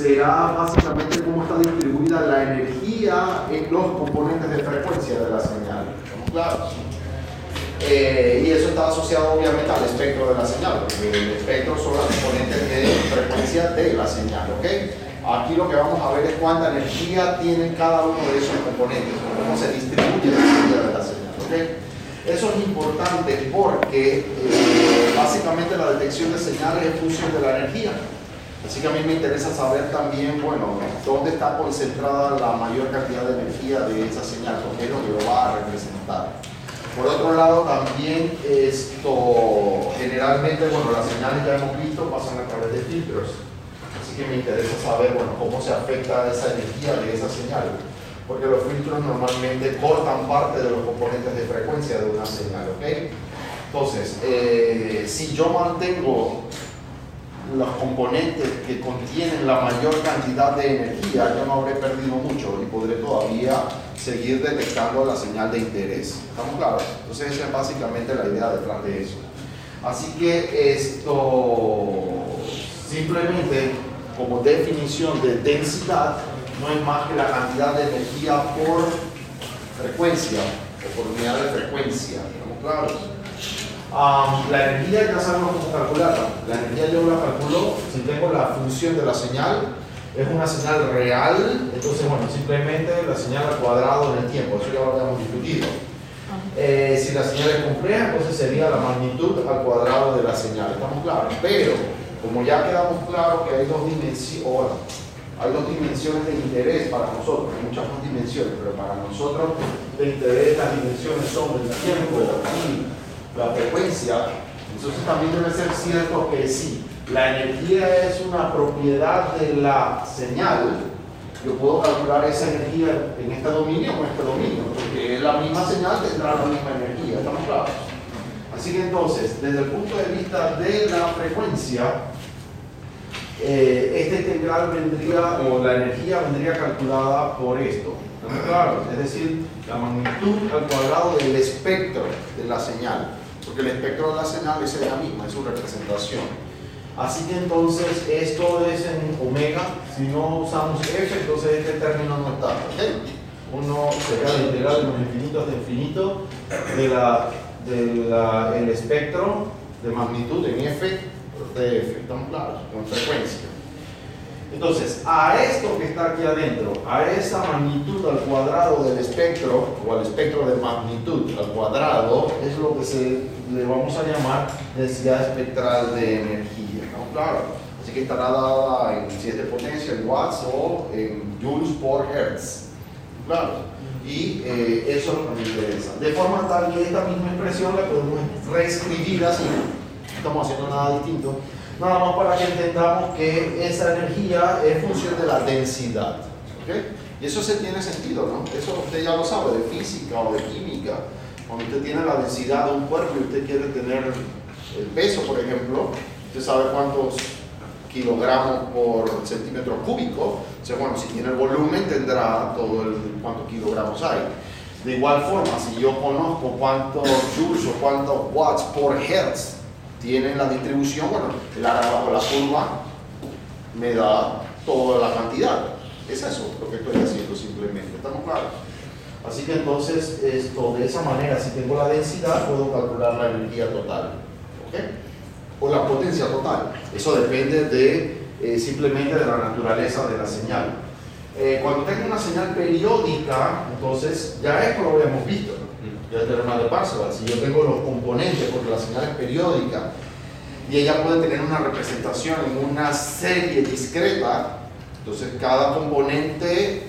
será básicamente cómo está distribuida la energía en los componentes de frecuencia de la señal. ¿Estamos claros? Y eso está asociado obviamente al espectro de la señal, porque el espectro son los componentes de frecuencia de la señal, ¿ok? Aquí lo que vamos a ver es cuánta energía tienen cada uno de esos componentes, cómo se distribuye la energía de la señal, ¿ok? Eso es importante porque básicamente la detección de señales es función de la energía. Así que a mí me interesa saber también, bueno, dónde está concentrada la mayor cantidad de energía de esa señal, porque es lo que lo va a representar. Por otro lado, también generalmente, bueno, las señales ya hemos visto pasan a través de filtros. Así que me interesa saber, bueno, cómo se afecta esa energía de esa señal. Porque los filtros normalmente cortan parte de los componentes de frecuencia de una señal, ¿ok? Entonces, si yo mantengo los componentes que contienen la mayor cantidad de energía, yo no habré perdido mucho y podré todavía seguir detectando la señal de interés. ¿Estamos claros? Entonces esa es básicamente la idea detrás de eso. Así que simplemente como definición de densidad no es más que la cantidad de energía por frecuencia o por unidad de frecuencia. ¿Estamos claros? La energía ya sabemos cómo calcularla. La energía yo la calculo si tengo la función de la señal, es una señal real, entonces bueno, simplemente la señal al cuadrado en el tiempo, eso ya lo habíamos discutido. Si la señal es compleja, entonces sería la magnitud al cuadrado de la señal, ¿estamos claros? Pero, como ya quedamos claros que hay dos dimensiones de interés para nosotros, hay muchas más dimensiones, pero para nosotros de interés las dimensiones son el tiempo y la frecuencia, entonces también debe ser cierto que sí, la energía es una propiedad de la señal, yo puedo calcular esa energía en este dominio o en este dominio, porque la misma señal tendrá la misma energía, ¿estamos claros? Así que entonces, desde el punto de vista de la frecuencia, esta integral vendría, o la energía vendría calculada por esto, ¿estamos claros? Es decir, la magnitud al cuadrado del espectro de la señal, porque el espectro de la señal es ella misma, es su representación. Así que entonces esto es en omega, si no usamos f, entonces este término no está, ¿ok? Uno sería la integral de los infinitos de infinito del espectro de magnitud en f de f, ¿estamos claros? Con frecuencia. Entonces, a esto que está aquí adentro, a esa magnitud al cuadrado del espectro, o al espectro de magnitud al cuadrado, es lo que le vamos a llamar densidad espectral de energía, ¿no? Claro. Así que estará dada en si es de potencia, en watts o en joules por hertz. Claro. Y eso es lo que me interesa. De forma tal que esta misma expresión la podemos reescribir así. No estamos haciendo nada distinto. Nada más para que entendamos que esa energía es función de la densidad. ¿Okay? Y eso se tiene sentido, ¿no? Eso usted ya lo sabe, de física o de química. Cuando usted tiene la densidad de un cuerpo y usted quiere tener el peso, por ejemplo, usted sabe cuántos kilogramos por centímetro cúbico. O sea, bueno, si tiene el volumen tendrá cuántos kilogramos hay. De igual forma, si yo conozco cuántos joules o cuántos watts por hertz tienen la distribución, bueno, el área bajo la curva me da toda la cantidad. Es eso lo que estoy haciendo simplemente, ¿estamos claros? Así que entonces, de esa manera, si tengo la densidad, puedo calcular la energía total, ¿ok? O la potencia total. Eso depende simplemente de la naturaleza de la señal. Cuando tengo una señal periódica, entonces, ya esto lo habíamos visto, ¿no? Ya el teorema de Parseval. Si yo tengo los componentes, porque la señal es periódica, y ella puede tener una representación en una serie discreta, entonces cada componente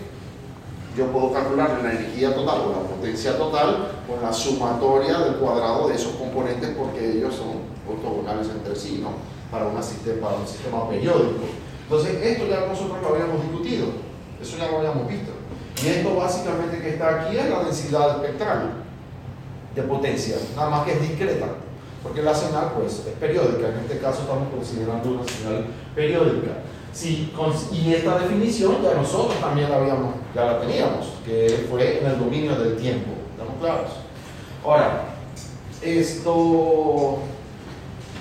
yo puedo calcular la energía total o la potencia total con la sumatoria del cuadrado de esos componentes, porque ellos son ortogonales entre sí, ¿no? Para un sistema periódico. Entonces esto ya nosotros lo habíamos discutido, eso ya lo habíamos visto. Y esto básicamente que está aquí es la densidad espectral de potencia, nada más que es discreta, porque la señal pues es periódica. En este caso estamos considerando una señal periódica. Y esta definición ya nosotros también ya la teníamos, que fue en el dominio del tiempo. ¿Estamos claros? Ahora,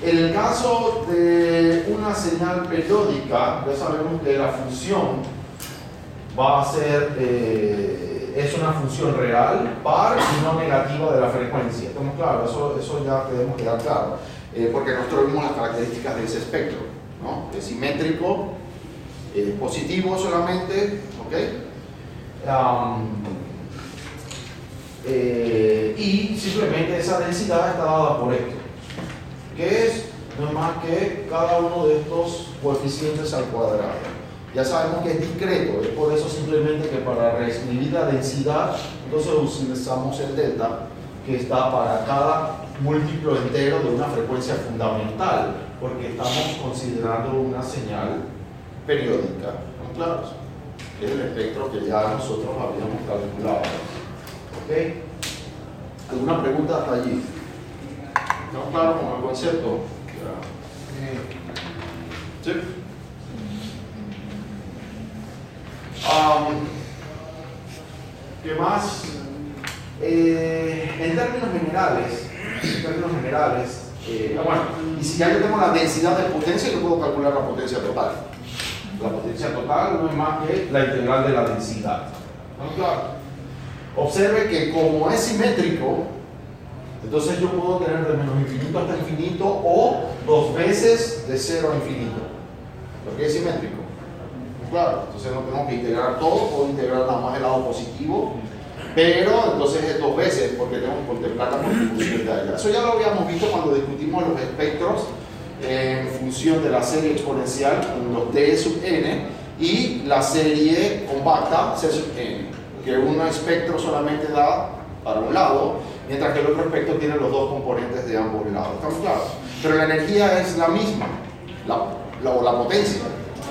En el caso de una señal periódica, ya sabemos que la función va a ser, es una función real, par y no negativa de la frecuencia. ¿Estamos claros? Eso ya debemos quedar claro, porque nosotros vimos las características de ese espectro, ¿no? Es simétrico, positivo solamente, ¿ok? Y simplemente esa densidad está dada por esto, que es no es más que cada uno de estos coeficientes al cuadrado. Ya sabemos que es discreto, es por eso simplemente que para reescribir la densidad, entonces utilizamos el delta, que está para cada múltiplo entero de una frecuencia fundamental, porque estamos considerando una señal periódica. ¿Están claros? Es el espectro que ya nosotros habíamos calculado. ¿Ok? ¿Alguna pregunta hasta allí? ¿No claro con el concepto? ¿Sí? ¿Qué más? En términos generales, bueno, y si ya yo tengo la densidad de potencia, yo puedo calcular la potencia total. La potencia total no es más que la integral de la densidad. ¿No? Claro. Observe que como es simétrico, entonces yo puedo tener de menos infinito hasta infinito o 2 veces de 0 a infinito. Lo que es simétrico. Claro, entonces no tengo que integrar todo, puedo integrar nada más el lado positivo, pero entonces es 2 veces porque tengo que contemplar la contribución de ella. Eso ya lo habíamos visto cuando discutimos los espectros en función de la serie exponencial con los d sub n y la serie compacta c sub n, que un espectro solamente da para un lado, mientras que el otro espectro tiene los dos componentes de ambos lados. ¿Estamos claros? Pero la energía es la misma, la potencia,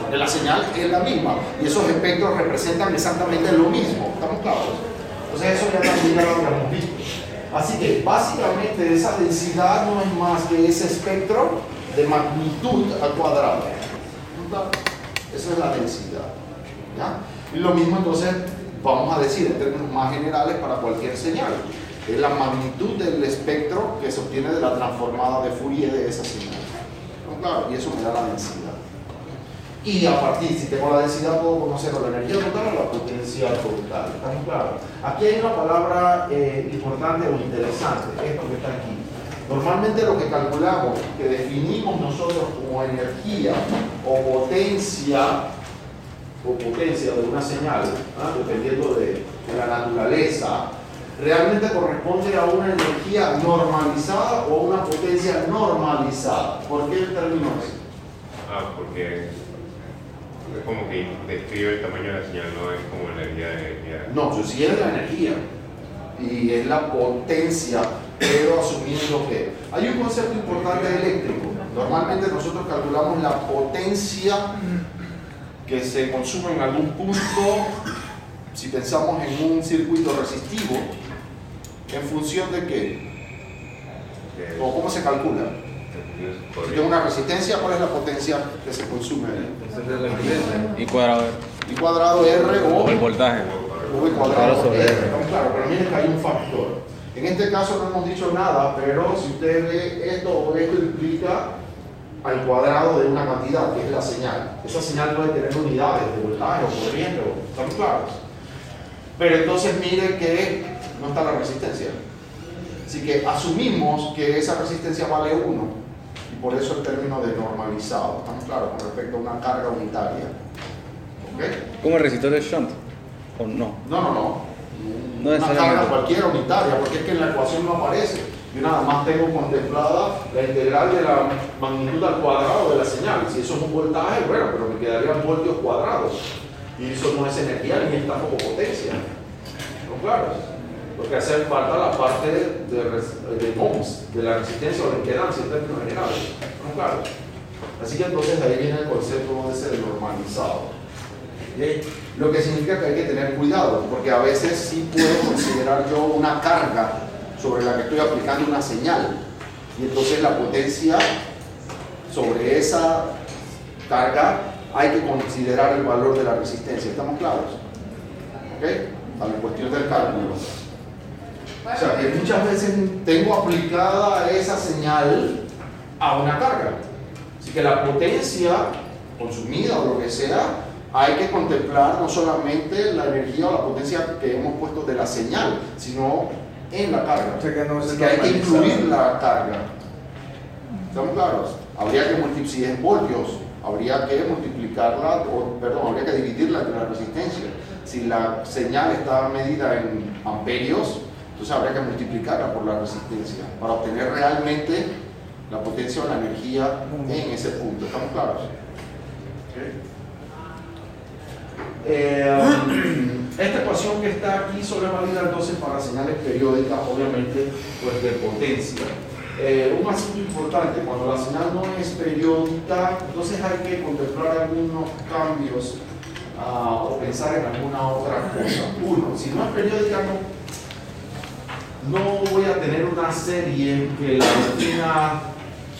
porque la señal es la misma y esos espectros representan exactamente lo mismo. ¿Estamos claros? Entonces eso ya también ya lo habíamos visto. Así que básicamente esa densidad no es más que ese espectro de magnitud al cuadrado. Esa es la densidad. ¿Ya? Y lo mismo entonces vamos a decir en términos más generales para cualquier señal. Es la magnitud del espectro que se obtiene de la transformada de Fourier de esa señal. Claro, y eso me da la densidad. Y a partir, si tengo la densidad, puedo conocer la energía total o la potencia total. ¿Estamos claros? Aquí hay una palabra importante o interesante, esto que está aquí. Normalmente lo que calculamos, que definimos nosotros como energía o potencia de una señal, ¿ah? Dependiendo de la naturaleza, realmente corresponde a una energía normalizada o una potencia normalizada. ¿Por qué el término es? Porque es como que describe el tamaño de la señal, no es como energía de energía. No, yo sí es la energía y es la potencia, pero asumiendo que hay un concepto importante eléctrico. Normalmente nosotros calculamos la potencia que se consume en algún punto, si pensamos en un circuito resistivo, ¿en función de qué? ¿O cómo se calcula? Si tengo una resistencia, ¿cuál es la potencia que se consume ahí? Y cuadrado R. Y cuadrado R o el voltaje. V cuadrado sobre R. Claro, pero miren que hay un factor. En este caso no hemos dicho nada, pero si usted ve esto o esto implica al cuadrado de una cantidad, que es la señal. Esa señal puede tener unidades de voltaje o corriente, ¿estamos claros? Pero entonces mire que no está la resistencia. Así que asumimos que esa resistencia vale 1 y por eso el término de normalizado. ¿Estamos claros? Con respecto a una carga unitaria. ¿Ok? ¿Como el resistor de shunt? ¿O no? No. No Una necesariamente. carga cualquiera unitaria, porque es que en la ecuación no aparece. Yo nada más tengo contemplada la integral de la magnitud al cuadrado de la señal. Si eso es un voltaje, bueno, pero me quedarían voltios cuadrados. Y eso no es energía ni es tampoco potencia. ¿No? Claro. Porque hace falta la parte de ohms, de la resistencia o la impedancia en términos generales. ¿No? Claro. Así que entonces ahí viene el concepto de ser normalizado. ¿Okay? Lo que significa que hay que tener cuidado, porque a veces sí puedo considerar yo una carga sobre la que estoy aplicando una señal, y entonces la potencia sobre esa carga hay que considerar el valor de la resistencia. ¿Estamos claros? ¿Ok? A la cuestión del cálculo. O sea, que muchas veces tengo aplicada esa señal a una carga. Así que la potencia consumida o lo que sea, hay que contemplar no solamente la energía o la potencia que hemos puesto de la señal, sino en la carga. O sea que no Así se que hay que normaliza. incluir la carga. ¿Estamos claros? Habría que multiplicar, si es voltios, habría que multiplicarla, habría que dividirla entre la resistencia. Si la señal está medida en amperios, entonces habría que multiplicarla por la resistencia para obtener realmente la potencia o la energía en ese punto. ¿Estamos claros? Esta ecuación que está aquí solo es válida entonces para señales periódicas, obviamente, pues de potencia. Un asunto importante, cuando la señal no es periódica, entonces hay que contemplar algunos cambios o pensar en alguna otra cosa. Uno, si no es periódica, no voy a tener una serie que la defina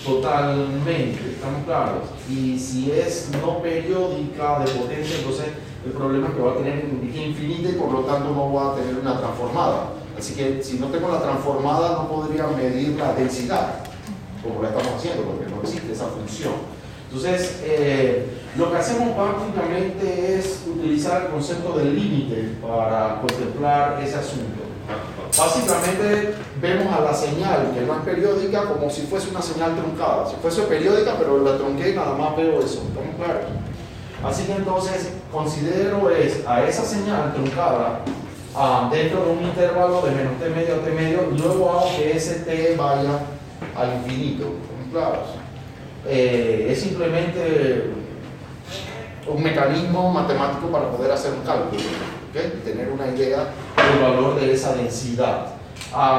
totalmente, ¿estamos claros? Y si es no periódica de potencia, entonces el problema es que va a tener energía infinita y por lo tanto no va a tener una transformada. Así que si no tengo la transformada no podría medir la densidad, como la estamos haciendo, porque no existe esa función. Entonces, lo que hacemos básicamente es utilizar el concepto del límite para contemplar ese asunto. Básicamente vemos a la señal que no es periódica como si fuese una señal truncada. Si fuese periódica, pero la trunqué y nada más veo eso. ¿Estamos claros? Así que entonces considero a esa señal truncada dentro de un intervalo de menos t medio a t medio, luego hago que ese t vaya al infinito. ¿Estamos claros? Es simplemente un mecanismo matemático para poder hacer un cálculo, ¿okay? Tener una idea del valor de esa densidad.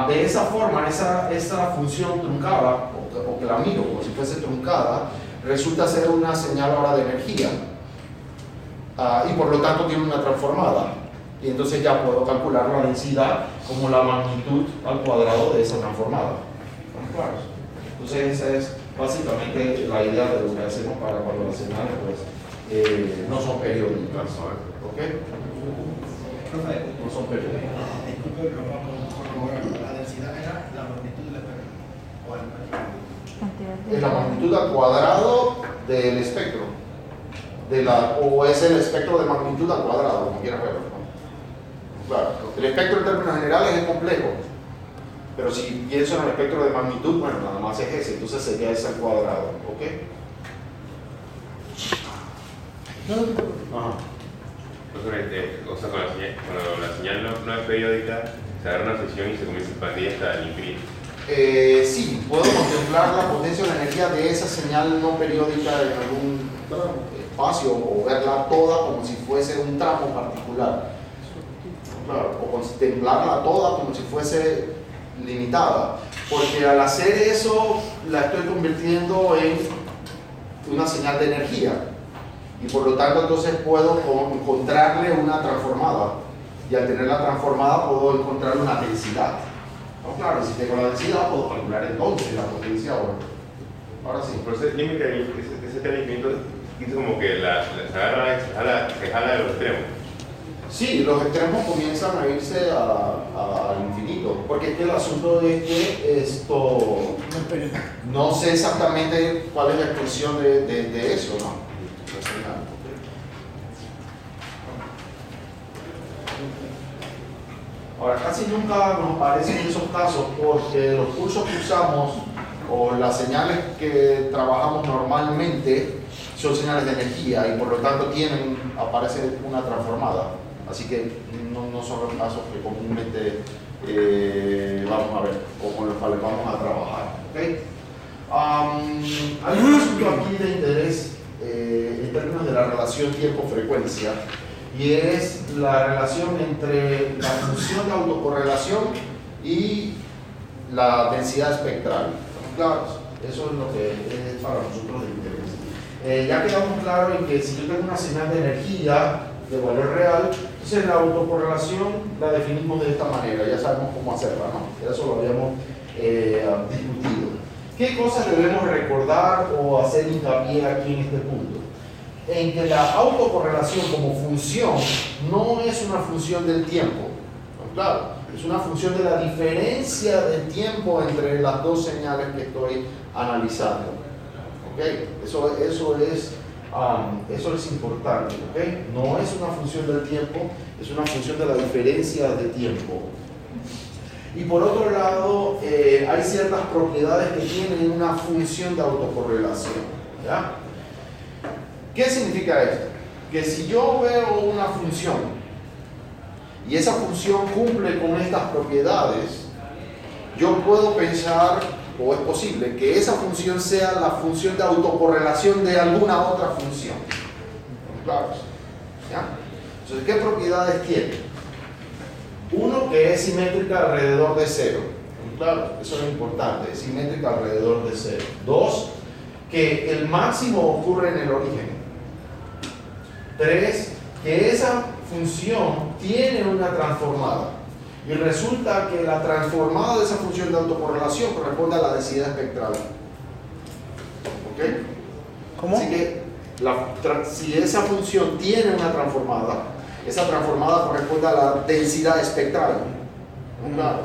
De esa forma, esa función truncada, o que la miro como si fuese truncada, resulta ser una señal ahora de energía. Y por lo tanto tiene una transformada. Y entonces ya puedo calcular la densidad como la magnitud al cuadrado de esa transformada. ¿Estamos claros? Entonces esa es básicamente la idea de lo que hacemos para cuando las señales pues, no son periódicas. ¿Ok? No son periódicas. La densidad era la magnitud del espectro. Es la magnitud al cuadrado del espectro. O es el espectro de magnitud al cuadrado, como quieras verlo, ¿no? Claro, el espectro en términos generales es complejo, pero si pienso en el espectro de magnitud, bueno, nada más es ese, entonces sería ese al cuadrado, ¿ok? Ajá. O sea, cuando la señal no es periódica, se agarra una sección y se comienza a expandir hasta el infinito. Sí, puedo contemplar la potencia o la energía de esa señal no periódica en algún espacio o verla toda como si fuese un tramo particular. Claro, o contemplarla toda como si fuese limitada, porque al hacer eso la estoy convirtiendo en una señal de energía y por lo tanto entonces puedo encontrarle una transformada y al tener la transformada puedo encontrar una densidad. No, claro, si tengo la densidad puedo calcular entonces la potencia ahora sí. Pero ese límite al infinito dice como que se jala de los extremos. Sí, los extremos comienzan a irse al infinito, porque es que el asunto es que no sé exactamente cuál es la expresión de eso, ¿no? Ahora, casi nunca nos aparecen esos casos porque los cursos que usamos o las señales que trabajamos normalmente son señales de energía y por lo tanto aparece una transformada. Así que no son los casos que comúnmente vamos a ver o con los cuales vamos a trabajar. ¿Okay? Hay un asunto aquí de interés en términos de la relación tiempo-frecuencia y es la relación entre la función de autocorrelación y la densidad espectral. ¿Estamos claros? Eso es lo que es para nosotros de interés. Ya quedamos claros en que si yo tengo una señal de energía de valor real, entonces la autocorrelación la definimos de esta manera, ya sabemos cómo hacerla, ¿no? Eso lo habíamos discutido. ¿Qué cosas debemos recordar o hacer hincapié aquí en este punto? En que la autocorrelación como función no es una función del tiempo. Claro, Es una función de la diferencia de tiempo entre las dos señales que estoy analizando. ¿Ok? Eso es importante. ¿Ok? No es una función del tiempo, es una función de la diferencia de tiempo. Y por otro lado, hay ciertas propiedades que tienen una función de autocorrelación. ¿Ya? ¿Qué significa esto? Que si yo veo una función y esa función cumple con estas propiedades, yo puedo pensar, o es posible, que esa función sea la función de autocorrelación de alguna otra función. ¿Claro? ¿Ya? Entonces, ¿qué propiedades tiene? Uno, que es simétrica alrededor de cero. Claro, eso es importante, es simétrica alrededor de cero. Dos, que el máximo ocurre en el origen. Tres, que esa función tiene una transformada. Y resulta que la transformada de esa función de autocorrelación corresponde a la densidad espectral. ¿Ok? ¿Cómo? Así que si esa función tiene una transformada, esa transformada corresponde a la densidad espectral. Claro.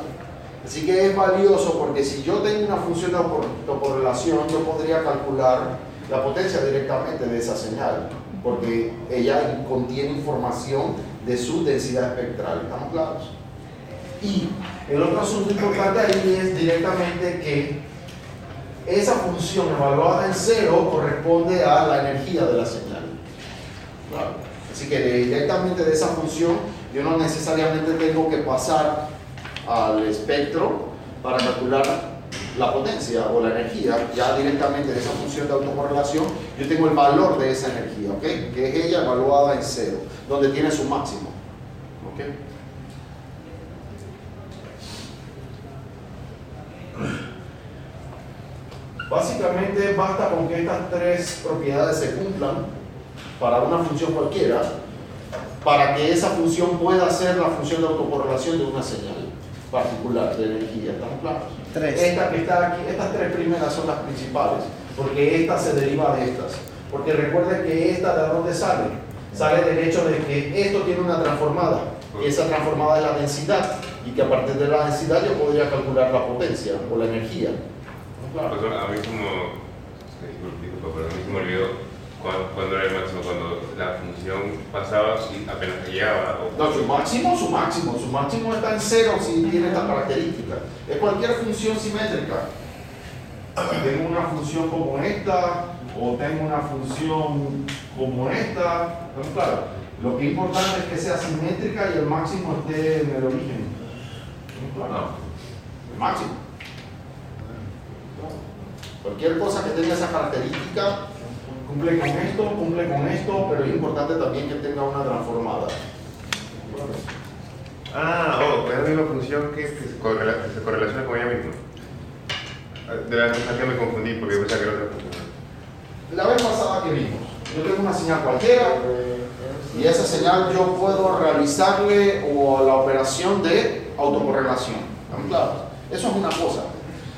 Así que es valioso porque si yo tengo una función de autocorrelación, yo podría calcular la potencia directamente de esa señal, porque ella contiene información de su densidad espectral. ¿Estamos claros? Y el otro asunto importante ahí es directamente que esa función evaluada en cero corresponde a la energía de la señal. Claro. Así que directamente de esa función yo no necesariamente tengo que pasar al espectro para calcular la potencia o la energía. Ya directamente de esa función de autocorrelación yo tengo el valor de esa energía, ¿ok? Que es ella evaluada en cero, donde tiene su máximo. ¿Ok? Básicamente basta con que estas tres propiedades se cumplan para una función cualquiera, para que esa función pueda ser la función de autocorrelación de una señal particular de energía. ¿Estamos claros? Esta que está aquí, estas tres primeras son las principales, porque esta se deriva de estas. Porque recuerden que esta, ¿de dónde sale? Sale del hecho de que esto tiene una transformada, y esa transformada es la densidad, y que a partir de la densidad yo podría calcular la potencia o la energía. Claro. Pues a mí como, disculpa, pero a mí se me olvidó cuando era el máximo, cuando la función pasaba y apenas llegaba. No, su máximo está en cero si tiene esta característica. Es cualquier función simétrica. Tengo una función como esta, o tengo una función como esta. Entonces, claro, lo que es importante es que sea simétrica y el máximo esté en el origen. Claro, el máximo. Cualquier cosa que tenga esa característica cumple con esto, pero es importante también que tenga una transformada. Es la misma función que se correlaciona con ella misma. De la cosa que me confundí porque yo pensaba que era otra función. La vez pasada que vimos, yo tengo una señal cualquiera y esa señal yo puedo realizarle la operación de autocorrelación. ¿Estamos claros? Eso es una cosa.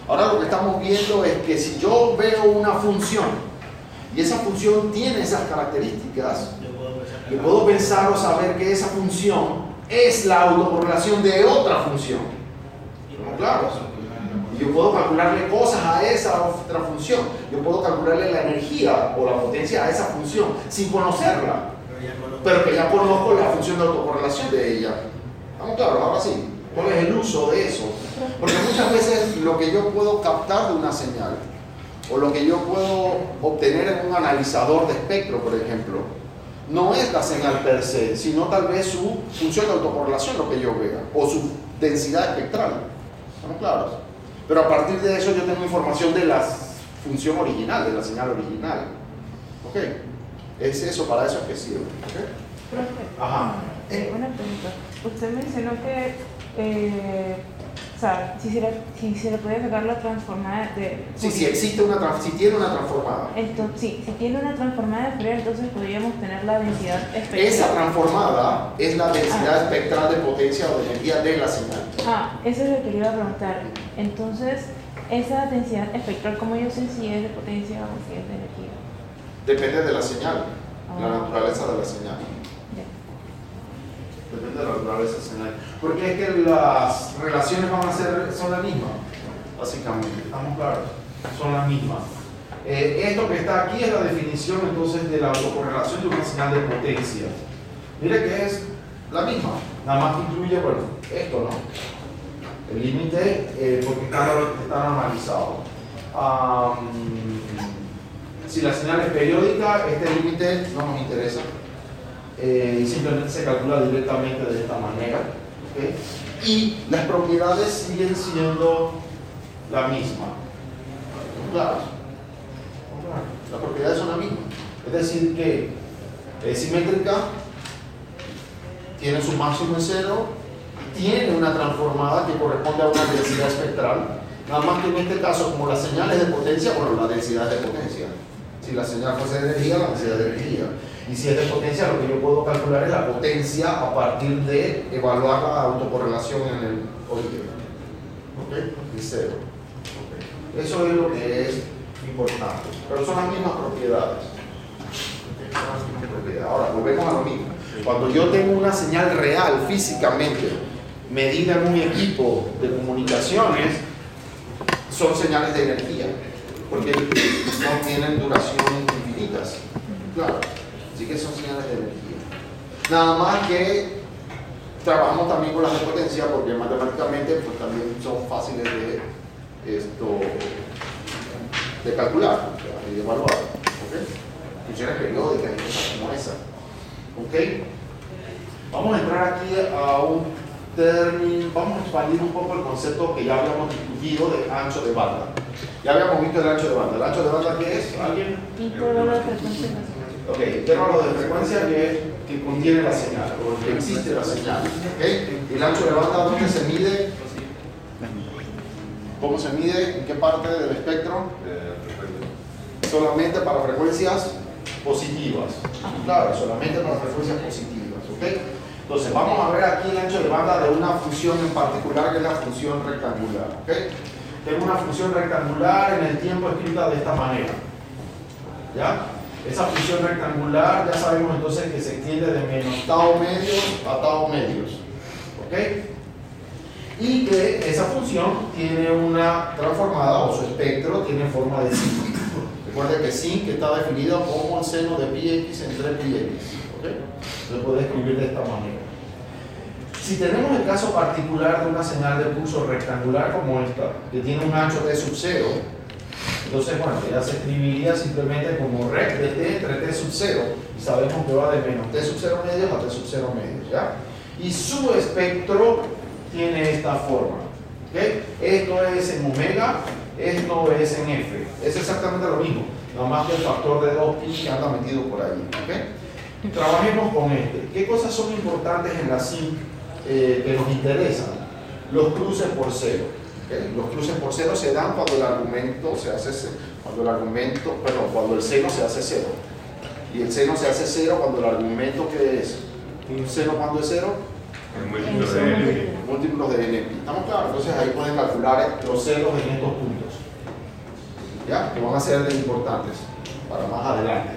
Ahora lo que estamos viendo es que si yo veo una función y esa función tiene esas características, yo puedo pensar o saber que esa función es la autocorrelación de otra función. ¿Estamos claros? Y yo puedo calcularle cosas a esa otra función. Yo puedo calcularle la energía o la potencia a esa función sin conocerla, pero que ya conozco la función de autocorrelación de ella. ¿Estamos claros? Ahora sí. ¿Cuál es el uso de eso? Porque muchas veces lo que yo puedo captar de una señal o lo que yo puedo obtener en un analizador de espectro, por ejemplo, no es la señal per se, sino tal vez su función de autocorrelación, lo que yo vea, o su densidad espectral. ¿Estamos claros? Pero a partir de eso yo tengo información de la función original, de la señal original. ¿Ok? Es eso, para eso es que sirve. ¿Okay? Profe, Ajá. una pregunta. Usted mencionó que o sea, si se le puede sacar la transformada de... Sí, si existe si tiene una transformada. Sí, si tiene una transformada de Fourier, entonces podríamos tener la densidad espectral. Esa transformada es la densidad espectral de potencia o de energía de la señal. Eso es lo que le iba a preguntar. Entonces, esa densidad espectral, ¿cómo yo sé si es de potencia o si es de energía? Depende de la señal, la naturaleza de la señal. Depende de la naturaleza del señal. Porque es que las relaciones son las mismas, básicamente. ¿Estamos claros? Son las mismas. Esto que está aquí es la definición entonces de la autocorrelación de una señal de potencia. Mire que es la misma, nada más que incluye, bueno, esto, ¿no? El límite, porque está normalizado. Si la señal es periódica, este límite no nos interesa. Y simplemente se calcula directamente de esta manera. ¿Okay? Y las propiedades siguen siendo la misma. Claro. Las propiedades son las mismas. Es decir, que es simétrica, tiene su máximo en cero, tiene una transformada que corresponde a una densidad espectral. Nada más que en este caso, como las señales de potencia, bueno, la densidad de potencia. Si la señal fuese de energía, la densidad de energía. Y si es de potencia, lo que yo puedo calcular es la potencia a partir de evaluar la autocorrelación en el origen. ¿Ok? Y cero. ¿Okay? Eso es lo que es importante. Pero son las mismas propiedades. ¿Okay? Son las mismas propiedades. Ahora, volvemos a lo mismo. Cuando yo tengo una señal real, físicamente, medida en un equipo de comunicaciones, son señales de energía. Porque no tienen duraciones infinitas. Claro. Así que son señales de energía. Nada más que trabajamos también con las de potencia porque matemáticamente pues, también son fáciles de calcular y de evaluar. ¿Okay? Funciones periódicas y cosas como esa. ¿Okay? Vamos a entrar aquí a un término, vamos a expandir un poco el concepto que ya habíamos discutido de ancho de banda. Ya habíamos visto el ancho de banda. ¿El ancho de banda qué es? ¿Alguien? Intervalo de frecuencia. Ok, intervalo de frecuencia que contiene la señal, o que existe la señal. ¿Okay? ¿Y el ancho de banda dónde se mide? ¿Cómo se mide? ¿En qué parte del espectro? Solamente para frecuencias positivas. Claro, solamente para frecuencias positivas. ¿Okay? Entonces, vamos a ver aquí el ancho de banda de una función en particular, que es la función rectangular. ¿Okay? Tengo una función rectangular en el tiempo escrita de esta manera. ¿Ya? Esa función rectangular ya sabemos entonces que se extiende de menos tau medios a tau medios. ¿Ok? Y que esa función tiene una transformada, o su espectro tiene forma de sin. Recuerden que sin que está definido como el seno de pi x entre pi x. ¿Ok? Se puede escribir de esta manera. Si tenemos el caso particular de una señal de pulso rectangular como esta, que tiene un ancho t sub 0, entonces, bueno, ya se escribiría simplemente como rect de t entre t sub 0, y sabemos que va de menos t sub 0 medios a t sub 0 medios, ¿ya? Y su espectro tiene esta forma, ¿ok? Esto es en omega, esto es en f, es exactamente lo mismo, nada más que el factor de 2pi que anda metido por ahí, ¿ok? Trabajemos con este. ¿Qué cosas son importantes en la SINC que nos interesan? Los cruces por cero. ¿Okay? Los cruces por cero se dan cuando el argumento se hace cuando el seno se hace cero. Y el seno se hace cero cuando el argumento, ¿qué es? ¿Un seno cuando es cero? Múltiplos de n. Múltiplos de n. ¿Estamos claros? Entonces ahí pueden calcular los ceros en estos puntos. ¿Ya? Que van a ser de importantes para más adelante.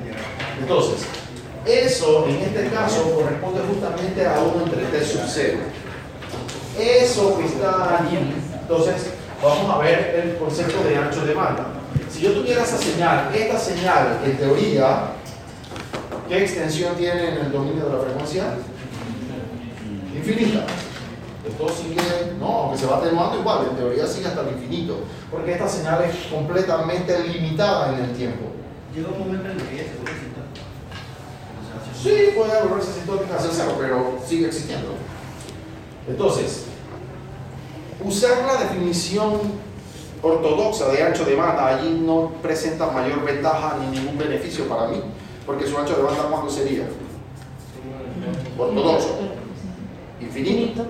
Entonces, eso en este caso corresponde justamente a 1 entre t sub 0. Eso que está allí. Entonces, vamos a ver el concepto de ancho de banda. Si yo tuviera esa señal, esta señal, en teoría, ¿qué extensión tiene en el dominio de la frecuencia? Infinita. Esto sigue, no, aunque se va atenuando igual, en teoría sigue hasta el infinito, porque esta señal es completamente limitada en el tiempo. Llega un momento en el que ya se puede citar. Sí, puede volverse asintótica hacia cero, pero sigue existiendo. Entonces, usar la definición ortodoxa de ancho de banda allí no presenta mayor ventaja ni ningún beneficio para mí, porque su ancho de banda, ¿cuánto sería? Ortodoxo. Infinito.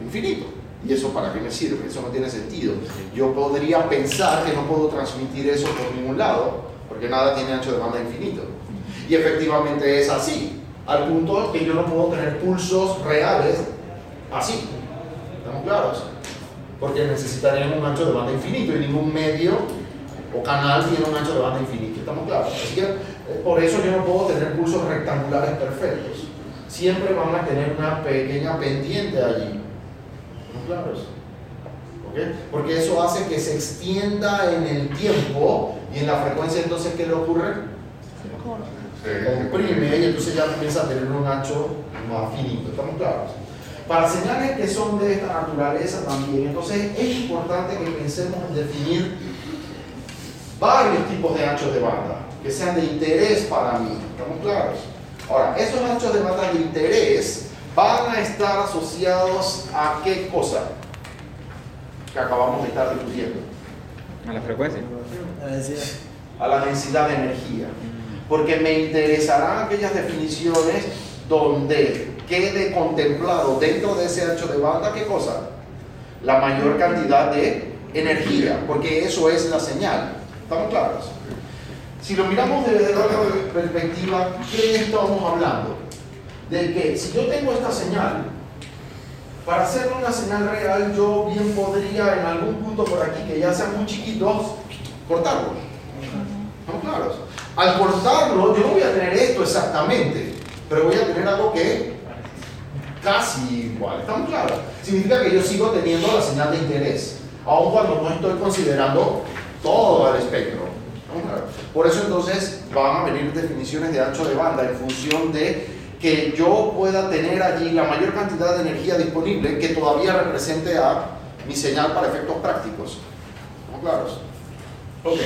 Infinito. ¿Y eso para qué me sirve? Eso no tiene sentido. Yo podría pensar que no puedo transmitir eso por ningún lado, porque nada tiene ancho de banda infinito. Y efectivamente es así, al punto que yo no puedo tener pulsos reales así. ¿Estamos claros? Porque necesitaríamos un ancho de banda infinito y ningún medio o canal tiene un ancho de banda infinito. ¿Estamos claros? Así que por eso yo no puedo tener pulsos rectangulares perfectos. siempre van a tener una pequeña pendiente allí. ¿No claros? ¿Okay? Porque eso hace que se extienda en el tiempo y en la frecuencia. Entonces, ¿qué le ocurre? Comprime y entonces ya comienza a tener un ancho más finito. ¿Estamos claros? Para señales que son de esta naturaleza también, entonces es importante que pensemos en definir varios tipos de anchos de banda que sean de interés para mí. ¿Estamos claros? Ahora, esos anchos de banda de interés van a estar asociados a qué cosa que acabamos de estar discutiendo. A la frecuencia. A la densidad de energía. Porque me interesarán aquellas definiciones donde quede contemplado dentro de ese ancho de banda, ¿qué cosa? La mayor cantidad de energía, porque eso es la señal. ¿Estamos claros? Si lo miramos desde otra perspectiva, ¿qué estamos hablando? De que si yo tengo esta señal, para hacerle una señal real, yo bien podría en algún punto por aquí, que ya sean muy chiquitos, cortarlo. ¿Estamos claros? Al cortarlo, yo no voy a tener esto exactamente, pero voy a tener algo que casi igual. ¿Estamos claros? Significa que yo sigo teniendo la señal de interés, aun cuando no estoy considerando todo el espectro. ¿Estamos claros? Por eso entonces van a venir definiciones de ancho de banda en función de que yo pueda tener allí la mayor cantidad de energía disponible que todavía represente a mi señal para efectos prácticos. ¿Estamos claros? Ok.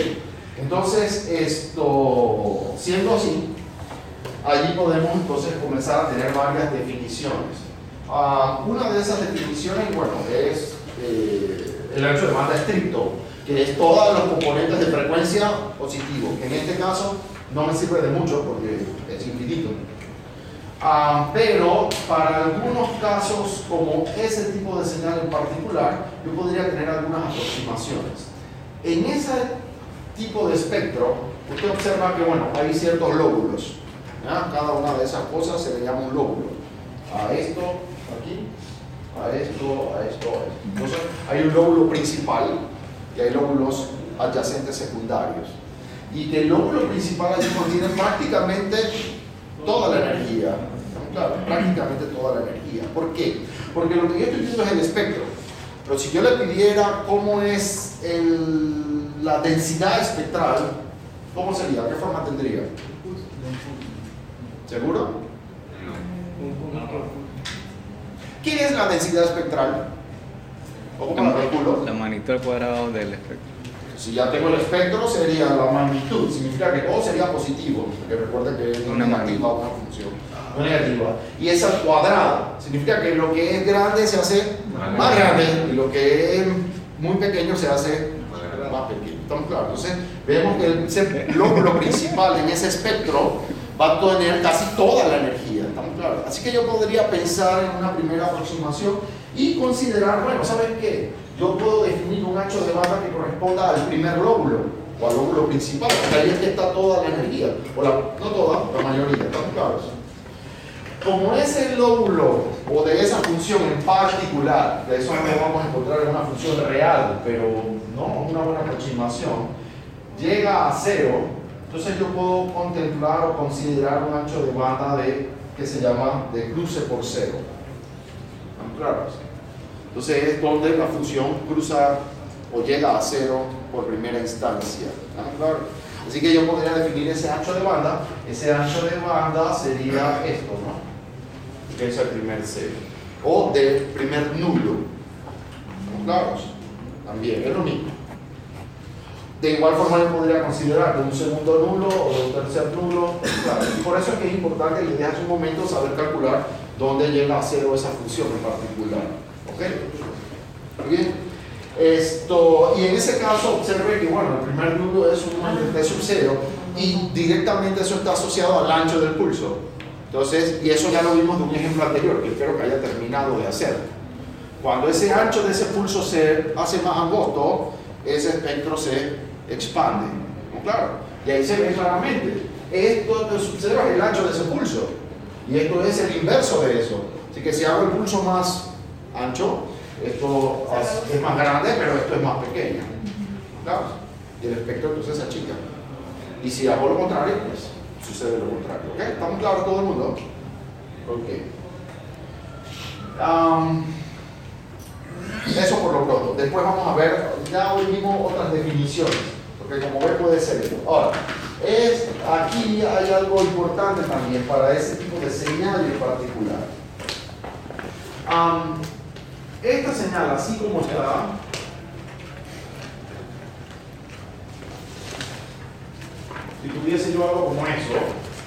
Entonces, esto, siendo así, allí podemos entonces comenzar a tener varias definiciones. Una de esas definiciones, bueno, es el ancho de banda estricto, que es todos los componentes de frecuencia positivos, que en este caso no me sirve de mucho porque es infinito. Pero para algunos casos, como ese tipo de señal en particular, yo podría tener algunas aproximaciones. En ese tipo de espectro, usted observa que, bueno, hay ciertos lóbulos. ¿Ya? Cada una de esas cosas se le llama un lóbulo. A esto, aquí, a esto, a esto, a esto. Entonces, hay un lóbulo principal y hay lóbulos adyacentes secundarios. Y que el lóbulo principal allí contiene prácticamente toda la energía. Claro, prácticamente toda la energía. ¿Por qué? Porque lo que yo estoy viendo es el espectro. Pero si yo le pidiera cómo es la densidad espectral, ¿cómo sería? ¿Qué forma tendría? ¿Seguro? No. ¿Qué es la densidad espectral? ¿O cómo la calculo? La magnitud al cuadrado del espectro. Si ya tengo el espectro, sería la magnitud. Significa que todo sería positivo. Porque recuerden que es Una negativa una función. No negativa. Y es al cuadrado. Significa que lo que es grande se hace más grande y lo que es muy pequeño se hace más pequeño. ¿Estamos claros? Entonces, vemos que ese lóbulo principal en ese espectro va a tener casi toda la energía. ¿Estamos claros? Así que yo podría pensar en una primera aproximación y considerar, bueno, ¿sabes qué? Yo puedo definir un ancho de banda que corresponda al primer lóbulo o al lóbulo principal, porque ahí es que está toda la energía, o no toda, la mayoría. ¿Estamos claros? Como ese lóbulo o de esa función en particular, de eso no lo vamos a encontrar en una función real, pero no una buena aproximación, llega a cero, entonces yo puedo contemplar o considerar un ancho de banda que se llama de cruce por cero. ¿Están claros? Entonces es donde la función cruza o llega a cero por primera instancia. ¿Están claros? Así que yo podría definir ese ancho de banda. Ese ancho de banda sería esto, ¿no? Que es el primer cero. O del primer nulo. ¿Estamos claros? También es lo mismo. De igual forma yo podría considerar de un segundo nulo o de un tercer nulo. Claro. Y por eso es que es importante que le hace un momento saber calcular dónde llega a cero esa función en particular. ¿Ok? Muy bien. Y en ese caso observe que, bueno, el primer nulo es un de sub cero y directamente eso está asociado al ancho del pulso. Entonces, y eso ya lo vimos de un ejemplo anterior que espero que haya terminado de hacer. Cuando ese ancho de ese pulso se hace más angosto, ese espectro se expande. ¿No? Claro. Y ahí se ve claramente. Esto de sub cero es el ancho de ese pulso. Y esto es el inverso de eso. Así que si hago el pulso más ancho, esto es más grande, pero esto es más pequeño. ¿Claro? Y el espectro entonces se achica. Y si hago lo contrario, pues sucede lo contrario. ¿Ok? ¿Estamos claros todo el mundo? Ok. Eso por lo pronto. Después vamos a ver, ya hoy vimos otras definiciones, porque como ves puede ser esto. Ahora, aquí hay algo importante también para ese tipo de señal en particular. Esta señal, así como está, si tuviese yo algo como eso,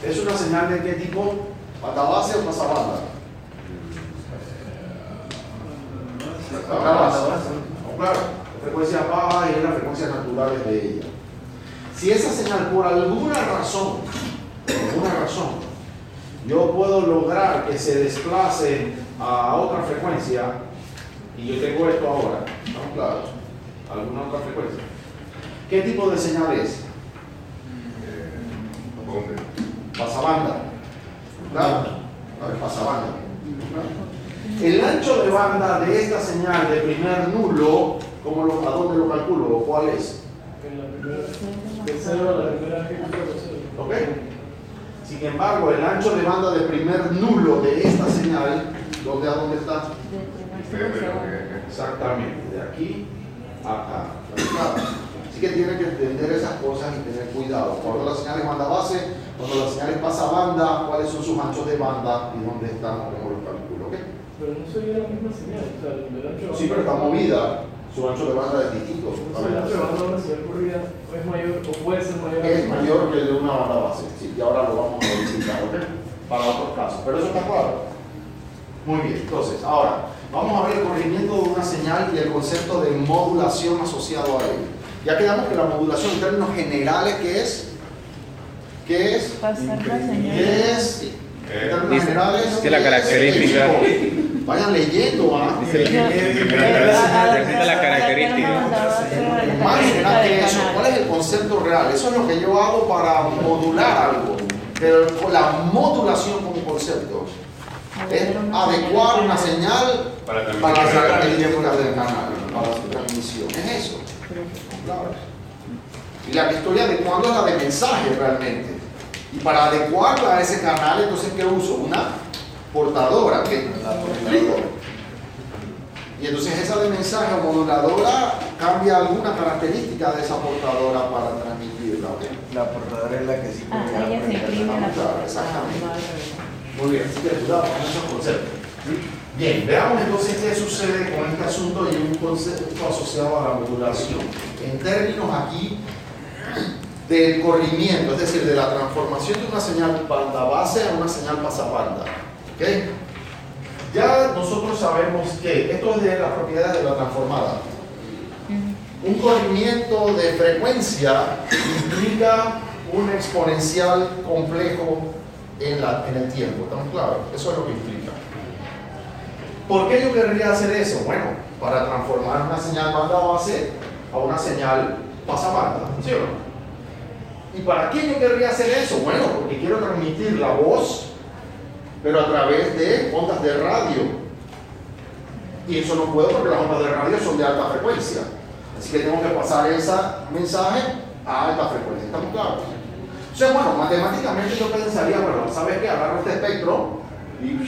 ¿es una señal de qué tipo? ¿Banda base o pasabanda? Banda base. No, claro, la frecuencia baja y las frecuencias naturales de ella. Si esa señal por alguna razón, yo puedo lograr que se desplace a otra frecuencia y yo tengo esto ahora, ¿estamos claros? ¿Alguna otra frecuencia? ¿Qué tipo de señal es? Pasabanda. ¿Claro? A ver, pasabanda. El ancho de banda de esta señal de primer nulo, ¿a dónde lo calculo? ¿Cuál es? En la primera, de 0 a la primera ejecución de 0. ¿Ok? Sin embargo, el ancho de banda de primer nulo de esta señal, ¿a dónde está? Exactamente, de aquí a acá. Así que tienen que entender esas cosas y tener cuidado. Cuando la señal es banda base, cuando la señal es pasabanda, cuáles son sus anchos de banda y dónde están, cómo los calculo. ¿Ok? Pero no sería la misma señal, o sea, el ancho Sí, pero está movida. Su ancho de banda es distinto. el ancho de banda de una señal corrida es mayor o puede ser mayor. Es mayor que el de una banda base. Sí, y ahora lo vamos a verificar, ¿ok? Para otros casos. Pero eso está claro. Muy bien, entonces, ahora vamos a ver el corregimiento de una señal y el concepto de modulación asociado a él. Ya quedamos que la modulación en términos generales, ¿qué es? ¿Qué es? Pasar la señal. ¿Qué es? En términos Dice generales, que la característica. Vayan leyendo, ¿ah? Representa la característica. Más general que eso, ¿cuál es el concepto real? Eso es lo que yo hago para modular algo. Pero la modulación como concepto es adecuar una señal para las características del canal, para su transmisión. Es eso. Claro. Y la que estoy adecuando es la de mensaje realmente. Y para adecuarla a ese canal, entonces, ¿qué uso? Una portadora, ¿qué? Y entonces esa de mensaje o moduladora cambia alguna característica de esa portadora para transmitirla, ¿ok? La portadora es la que sí Ella se imprime en la portada. Exactamente. Muy bien, así que cuidado con esos conceptos. Bien, veamos entonces qué sucede con este asunto y un concepto asociado a la modulación. En términos aquí del corrimiento, es decir, de la transformación de una señal banda base a una señal pasabanda. ¿Ok? Ya nosotros sabemos que esto es de las propiedades de la transformada. Un corrimiento de frecuencia implica un exponencial complejo en el tiempo. ¿Estamos claros? Eso es lo que implica. ¿Por qué yo querría hacer eso? Bueno, para transformar una señal banda base a una señal pasabanda, ¿sí o no? ¿Y para qué yo querría hacer eso? Bueno, porque quiero transmitir la voz, pero a través de ondas de radio. Y eso no puedo porque las ondas de radio son de alta frecuencia. Así que tengo que pasar ese mensaje a alta frecuencia. ¿Estamos claros? O sea, bueno, matemáticamente yo pensaría, bueno, ¿sabes qué? Agarro este espectro y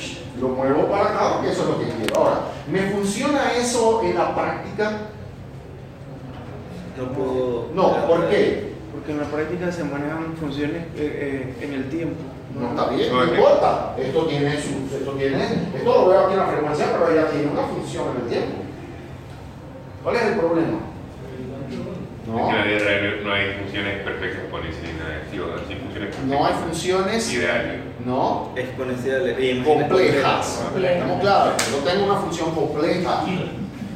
lo muevo para acá porque eso es lo que quiero. Ahora, ¿me funciona eso en la práctica? No puedo. No, ¿por qué? Porque en la práctica se manejan funciones en el tiempo. No está bien, no importa. Esto lo veo aquí en la frecuencia, pero ella tiene una función en el tiempo. ¿Cuál es el problema? En la vida real no hay funciones perfectas exponenciales, hay funciones No hay funciones ideales. no Exponenciales. complejas. ¿Estamos claros? Yo tengo una función compleja,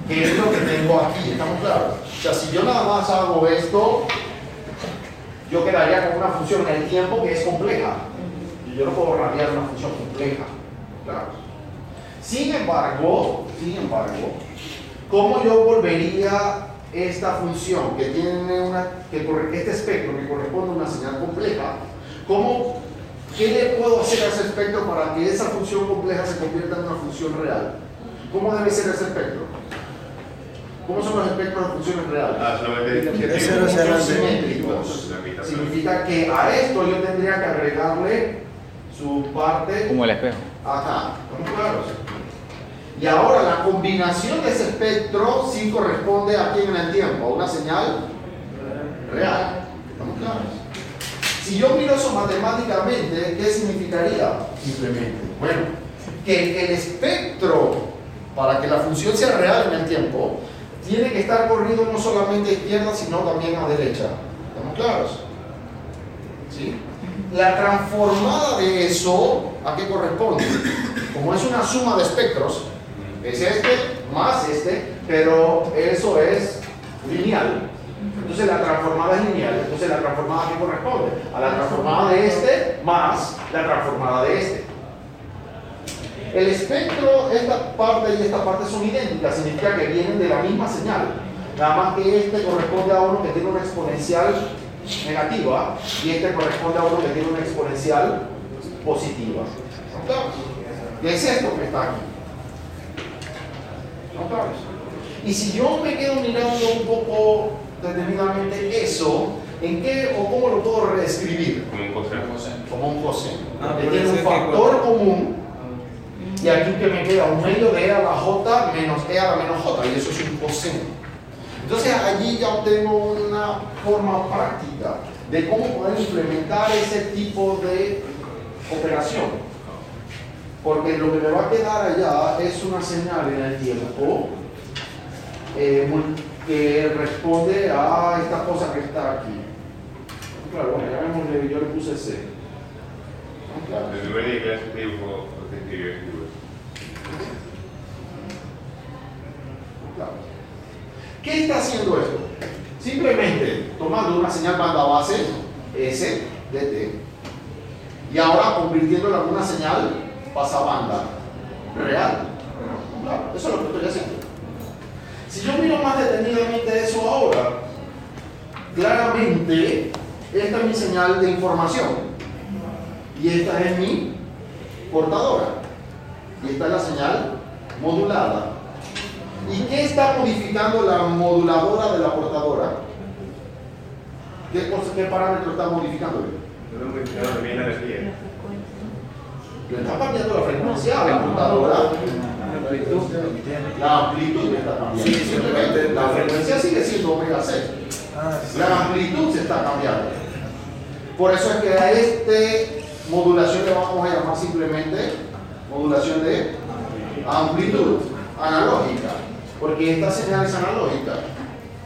que es lo que tengo aquí. ¿Estamos claros? O sea, si yo nada más hago esto, yo quedaría con una función en el tiempo que es compleja. Y yo no puedo radiar una función compleja. Claro. Sin embargo, ¿cómo yo volvería esta función que tiene este espectro que corresponde a una señal compleja? ¿Qué le puedo hacer a ese espectro para que esa función compleja se convierta en una función real? ¿Cómo debe ser ese espectro? ¿Cómo son los espectros de funciones reales? Solamente Simétricos. Significa que a esto yo tendría que agregarle su parte Como el espejo. acá. ¿Estamos claros? Y ahora la combinación de ese espectro sí corresponde a quién en el tiempo, a una señal real. ¿Estamos claros? Si yo miro eso matemáticamente, ¿qué significaría? Simplemente, bueno, que el espectro, para que la función sea real en el tiempo, tiene que estar corrido no solamente a izquierda, sino también a derecha. ¿Estamos claros? ¿Sí? La transformada de eso, ¿a qué corresponde? Como es una suma de espectros, es este más este, pero eso es lineal. Entonces la transformada es lineal. Entonces la transformada, ¿a qué corresponde? A la transformada de este más la transformada de este. El espectro, esta parte y esta parte son idénticas, significa que vienen de la misma señal. Nada más que este corresponde a uno que tiene una exponencial negativa y este corresponde a uno que tiene una exponencial positiva. ¿No claro? ¿Qué es esto que está aquí? ¿No claro? Y si yo me quedo mirando un poco determinadamente eso, ¿en qué o cómo lo puedo reescribir? Como un coseno. Como un coseno. Que puede tiene un ser que factor común y aquí que me queda un medio de e a la j menos e a la menos j, y eso es un coseno. Entonces allí ya obtengo una forma práctica de cómo poder implementar ese tipo de operación. Porque lo que me va a quedar allá es una señal en el tiempo que responde a esta cosa que está aquí. Claro, bueno, ya vemos, yo le puse C. Claro. El primer día que hace tiempo, lo que escribió. Claro. ¿Qué está haciendo esto? Simplemente tomando una señal banda base S de T y ahora convirtiéndola en una señal pasabanda real. Claro, eso es lo que estoy haciendo. Si yo miro más detenidamente eso ahora, claramente esta es mi señal de información y esta es mi portadora y esta es la señal modulada. ¿Y qué está modificando la moduladora de la portadora? ¿Qué parámetro está modificando? También la energía. Le está cambiando la frecuencia a la portadora. La amplitud está cambiando. Sí, simplemente la frecuencia sigue siendo omega C. La amplitud se está cambiando. Por eso es que a este modulación le vamos a llamar simplemente modulación de amplitud analógica. Porque esta señal es analógica.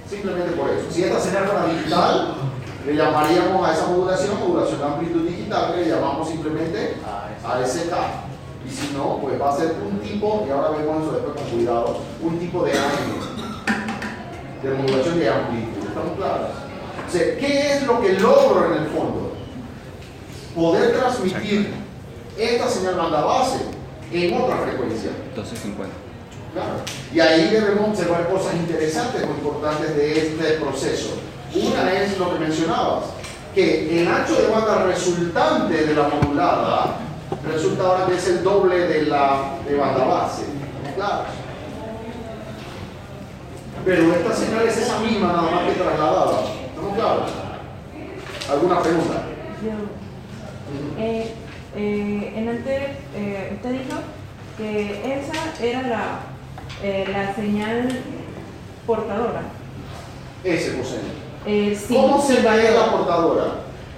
Simplemente por eso. Si esta señal fuera digital, le llamaríamos a esa modulación de amplitud digital, que le llamamos simplemente ASK. Y si no, pues va a ser un tipo, y ahora vemos eso después con cuidado, un tipo de AM, de modulación de amplitud. ¿Estamos claros? O sea, ¿qué es lo que logro en el fondo? Poder transmitir esta señal banda base en otra frecuencia. 1250. Claro. Y ahí debemos observar cosas interesantes o importantes de este proceso. Una es lo que mencionabas, que el ancho de banda resultante de la modulada resulta ahora que es el doble de la de banda base. Claro. Pero esta señal es esa misma, nada más que trasladada. ¿Estamos claros? ¿Alguna pregunta? En antes, usted dijo que esa era la señal portadora. Ese coseno. Sí, ¿Cómo se sí, ve la portadora?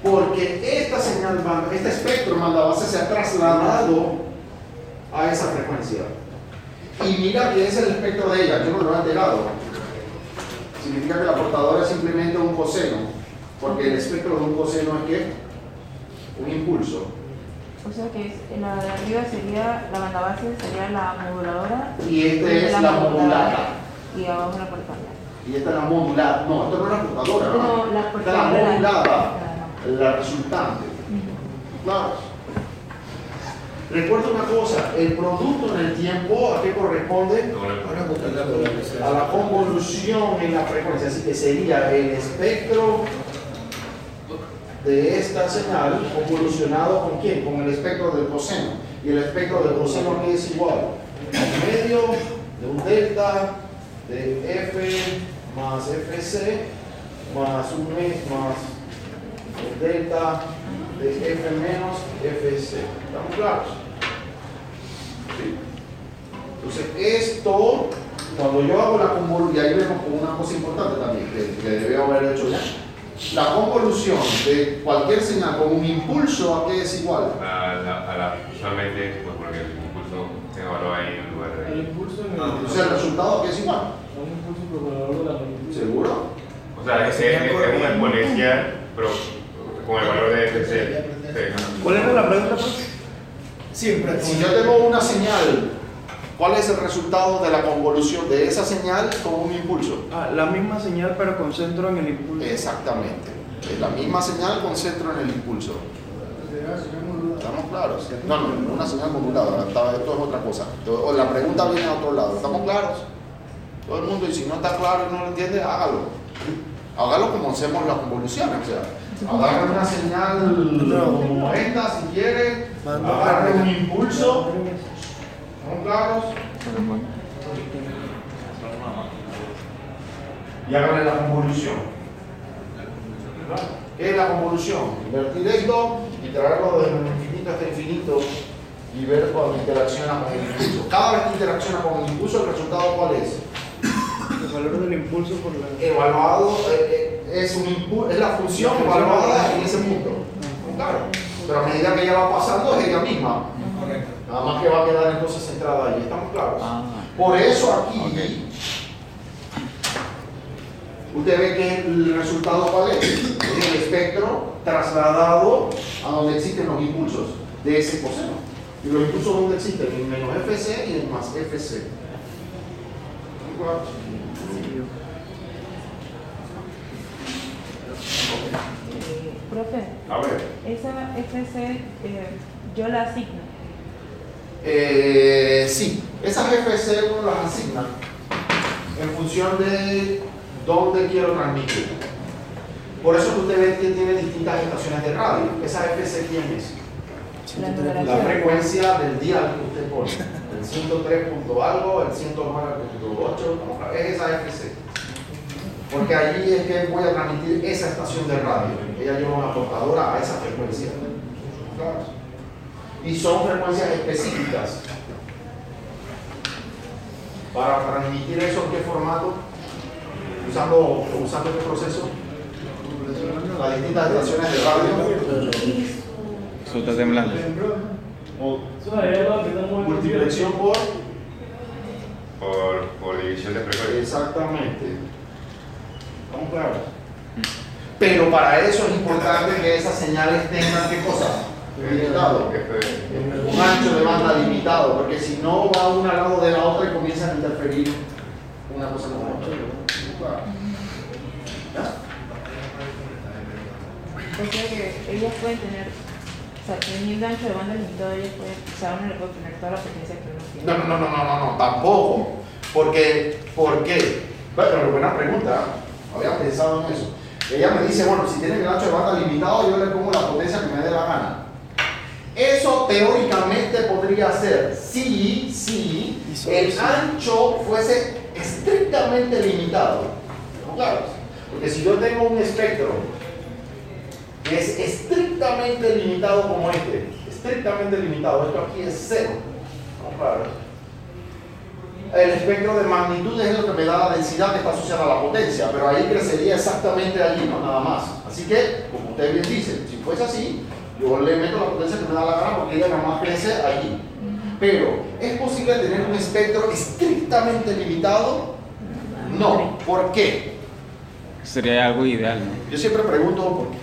Porque esta señal banda, este espectro banda base se ha trasladado a esa frecuencia. Y mira que es el espectro de ella, yo no lo he alterado. Significa que la portadora es simplemente un coseno, porque el espectro de un coseno es ¿qué? Un impulso. O sea que la de arriba sería, la banda base sería la moduladora. Y este es la modulada. Y abajo la portadora. Y esta es la modulada. No, esto no es la portadora. No, la esta es portadora. la modulada, Claro. la resultante. Claro. Recuerda una cosa, el producto en el tiempo, ¿a qué corresponde? A la convolución en la frecuencia, así que sería el espectro de esta señal convolucionado ¿con quién? Con el espectro del coseno. Y el espectro del coseno aquí es igual a un medio de un delta de F más FC más un mes más el delta de F menos FC. ¿Estamos claros? ¿Sí? Entonces, esto, cuando yo hago la convolución, y ahí vemos con una cosa importante también, que debe haber hecho ya. La convolución de cualquier señal con un impulso, ¿a qué es igual? Usualmente, pues porque el impulso se evalúa ahí en lugar de. El impulso en Entonces, el resultado, ¿a qué es igual? un impulso propagador de la magnitud. ¿Seguro? O sea, es un exponencial, pero con el valor de FC. ¿Cuál era la pregunta, pues? Siempre. Si yo tengo una señal, ¿cuál es el resultado de la convolución de esa señal con un impulso? Ah, la misma señal, pero con centro en el impulso. Exactamente. Es la misma señal con centro en el impulso. ¿Estamos claros? No, una señal modulada. Esto es otra cosa. O la pregunta viene a otro lado. ¿Estamos claros? Todo el mundo, y si no está claro y no lo entiende, hágalo. Hágalo como hacemos las convoluciones. O sea, agarre una señal como esta si quiere, agarre un impulso. ¿Estamos claros? Y háganle la convolución. ¿Qué es la convolución? Invertir esto y traerlo desde el infinito hasta infinito y ver cuando interacciona con el impulso. Cada vez que interacciona con el impulso, ¿el resultado cuál es? El valor del impulso por la... Evaluado, es la función evaluada en ese punto. Claro. Pero a medida que ella va pasando, es ella misma. Nada más que va a quedar entonces centrada ahí. ¿Estamos claros? Por eso aquí, usted ve que el resultado cuál es. Es el espectro trasladado a donde existen los impulsos de ese coseno. Y los impulsos donde existen, en menos FC y en más FC. ¿Estamos claros? Profe, A ver. esa FC yo la asigno. Sí, esas FC uno las asigna en función de dónde quiero transmitir. Por eso que usted ve que tiene distintas estaciones de radio. Esa FC, ¿quién es? La La numeración. frecuencia del dial que usted pone. El 103 punto algo, el 109.8, es esa FC. Porque allí es que voy a transmitir esa estación de radio. Ella lleva una portadora a esa frecuencia. ¿Claro? Y son frecuencias específicas. Para transmitir eso, ¿en qué formato? Usando qué proceso. Las distintas estaciones de radio. Eso está temblando. Eso es lo que estamos Multiplicación por. Por división de frecuencia. Exactamente. ¿Estamos claros? Pero para eso es importante que esas señales tengan ¿qué cosa? Limitado. Un ancho de banda limitado, porque si no va una al lado de la otra y comienzan a interferir una cosa con la otra. ¿Ya? O sea que ellas pueden tener, o sea, teniendo ancho de banda limitado, ellas pueden, o sea, uno le puede poner toda la potencia que uno tiene. No, tampoco. Porque, ¿por qué? Bueno, buena pregunta. Había pensado en eso. Ella me dice, bueno, si tienen el ancho de banda limitado, yo le pongo la potencia que me dé la gana. Eso teóricamente podría ser si el ancho fuese estrictamente limitado. ¿No? Claro. Porque si yo tengo un espectro que es estrictamente limitado como estrictamente limitado, esto aquí es cero. ¿No? Claro. El espectro de magnitud es lo que me da la densidad que está asociada a la potencia, pero ahí crecería exactamente allí, no nada más. Así que, como usted bien dice, si fuese así, yo le meto la potencia que me da la gana porque ella nada más crece allí. Pero, ¿es posible tener un espectro estrictamente limitado? No. ¿Por qué? Sería algo ideal, ¿no? Yo siempre pregunto por qué.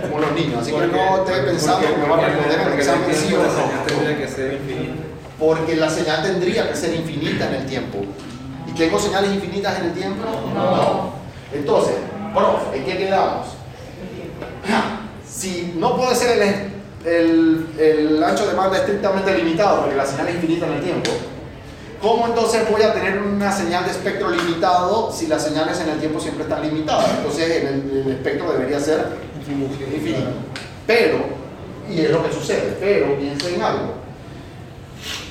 Como los niños, así que no esté pensando que me va a responder en el examen sí o no. que ser infinito. Porque la señal tendría que ser infinita en el tiempo. ¿Y tengo señales infinitas en el tiempo? No. Entonces, profe, ¿en qué quedamos? Si no puede ser el ancho de banda estrictamente limitado, porque la señal es infinita en el tiempo, ¿cómo entonces voy a tener una señal de espectro limitado si las señales en el tiempo siempre están limitadas? Entonces el espectro debería ser infinito. Pero, y es lo que sucede, pero piensen en algo.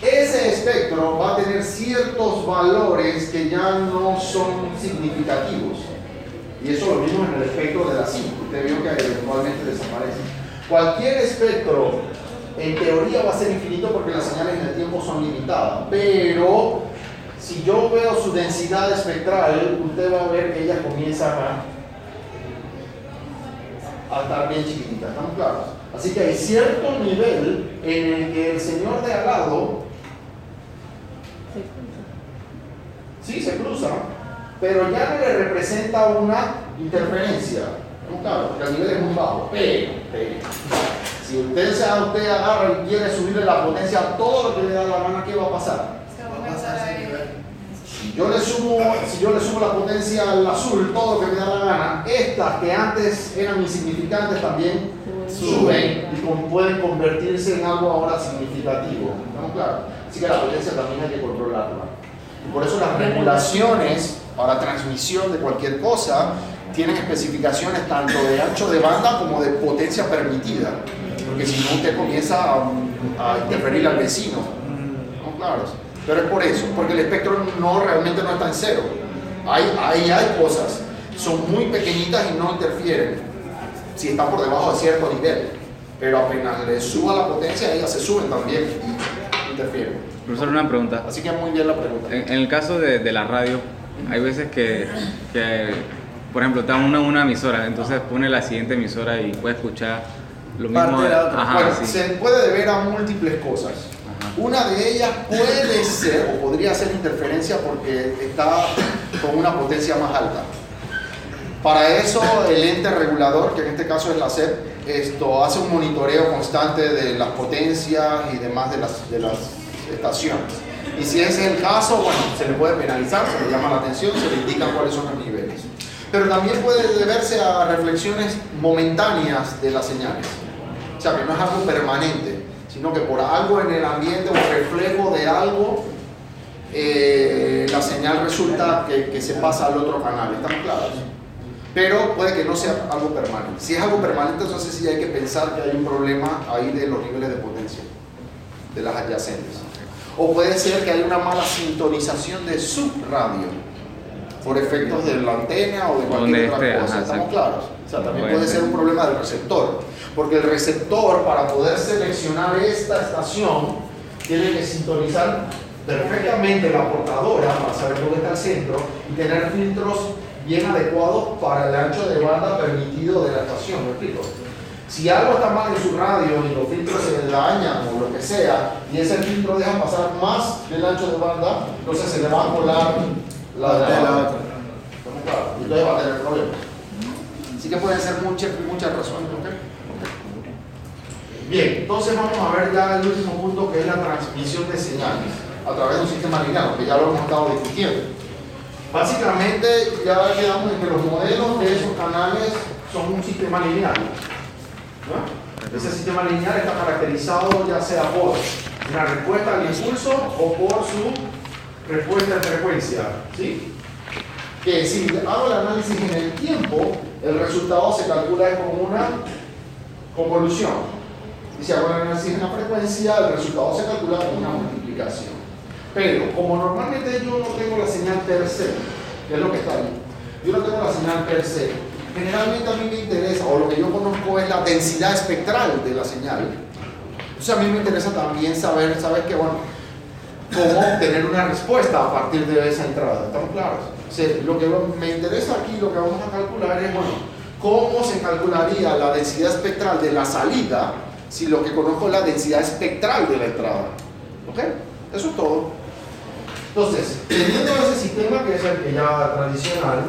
Ese espectro va a tener ciertos valores que ya no son significativos. Y eso lo vimos en el espectro de la 5. Usted vio que eventualmente desaparece. Cualquier espectro, en teoría, va a ser infinito porque las señales en el tiempo son limitadas. Pero, si yo veo su densidad espectral, usted va a ver que ella comienza a estar bien chiquitita. ¿Estamos claros? Así que hay cierto nivel en el que el señor de al lado, sí, se cruza, pero ya no le representa una interferencia. ¿Estamos claros? Porque el nivel es muy bajo. Pero, si usted agarra y quiere subirle la potencia a todo lo que le da la gana, ¿qué va a pasar? Va a pasar a ese nivel. Si yo le subo la potencia al azul, todo lo que me da la gana, estas que antes eran insignificantes también suben y pueden convertirse en algo ahora significativo. ¿Estamos claros? Así que la potencia también hay que controlarla. Y por eso las regulaciones para transmisión de cualquier cosa tienen especificaciones tanto de ancho de banda como de potencia permitida. Porque si no, usted comienza a interferir al vecino. ¿Estamos claros? Pero es por eso, porque el espectro realmente no está en cero. Hay cosas, son muy pequeñitas y no interfieren si están por debajo de cierto nivel. Pero apenas le suba la potencia, ellas se suben también y interfieren. Profesor, una pregunta. Así que muy bien la pregunta. En el caso de la radio, hay veces que por ejemplo, está una emisora, entonces pone la siguiente emisora y puede escuchar lo mismo. Parte de la otra. Ajá, Bueno, sí. se puede deber a múltiples cosas. Una de ellas puede ser o podría ser interferencia porque está con una potencia más alta. Para eso el ente regulador, que en este caso es la SEP, hace un monitoreo constante de las potencias y demás de las estaciones. Y si ese es el caso, bueno, se le puede penalizar, se le llama la atención, se le indican cuáles son los niveles. Pero también puede deberse a reflexiones momentáneas de las señales. O sea, que no es algo permanente, sino que por algo en el ambiente o reflejo de algo, la señal resulta que se pasa al otro canal. ¿Estamos claros? Pero puede que no sea algo permanente. Si es algo permanente, entonces sí hay que pensar que hay un problema ahí de los niveles de potencia de las adyacentes. O puede ser que hay una mala sintonización de su radio por efectos de la antena o de cualquier otra cosa. ¿Estamos claros? O sea, también puede ser un problema del receptor. Porque el receptor, para poder seleccionar esta estación, tiene que sintonizar perfectamente la portadora para saber dónde está el centro y tener filtros bien adecuados para el ancho de banda permitido de la estación. ¿Me explico? Si algo está mal en su radio y los filtros se le dañan o lo que sea, y ese filtro deja pasar más del ancho de banda, entonces se le va a colar la de la otra. ¿Estamos claros? Y entonces va a tener problemas. Así que pueden ser muchas razones. ¿Okay? Bien, entonces vamos a ver ya el último punto, que es la transmisión de señales a través de un sistema lineal, que ya lo hemos estado discutiendo. Básicamente ya quedamos en que los modelos de esos canales son un sistema lineal. ¿No? Ese sistema lineal está caracterizado ya sea por una respuesta al impulso o por su respuesta en frecuencia. ¿Sí? Que si hago el análisis en el tiempo, el resultado se calcula como una convolución. Y si hago el análisis en la frecuencia, el resultado se calcula como una multiplicación. Pero como normalmente yo no tengo la señal per se, que es lo que está ahí, yo no tengo la señal per se, generalmente a mí me interesa, o lo que yo conozco es la densidad espectral de la señal. Entonces a mí me interesa también saber que, bueno, cómo obtener una respuesta a partir de esa entrada. ¿Estamos claros? O sea, lo que me interesa aquí, lo que vamos a calcular es, bueno, cómo se calcularía la densidad espectral de la salida si lo que conozco es la densidad espectral de la entrada. ¿Ok? Eso es todo. Entonces, teniendo ese sistema, que es el que ya tradicional,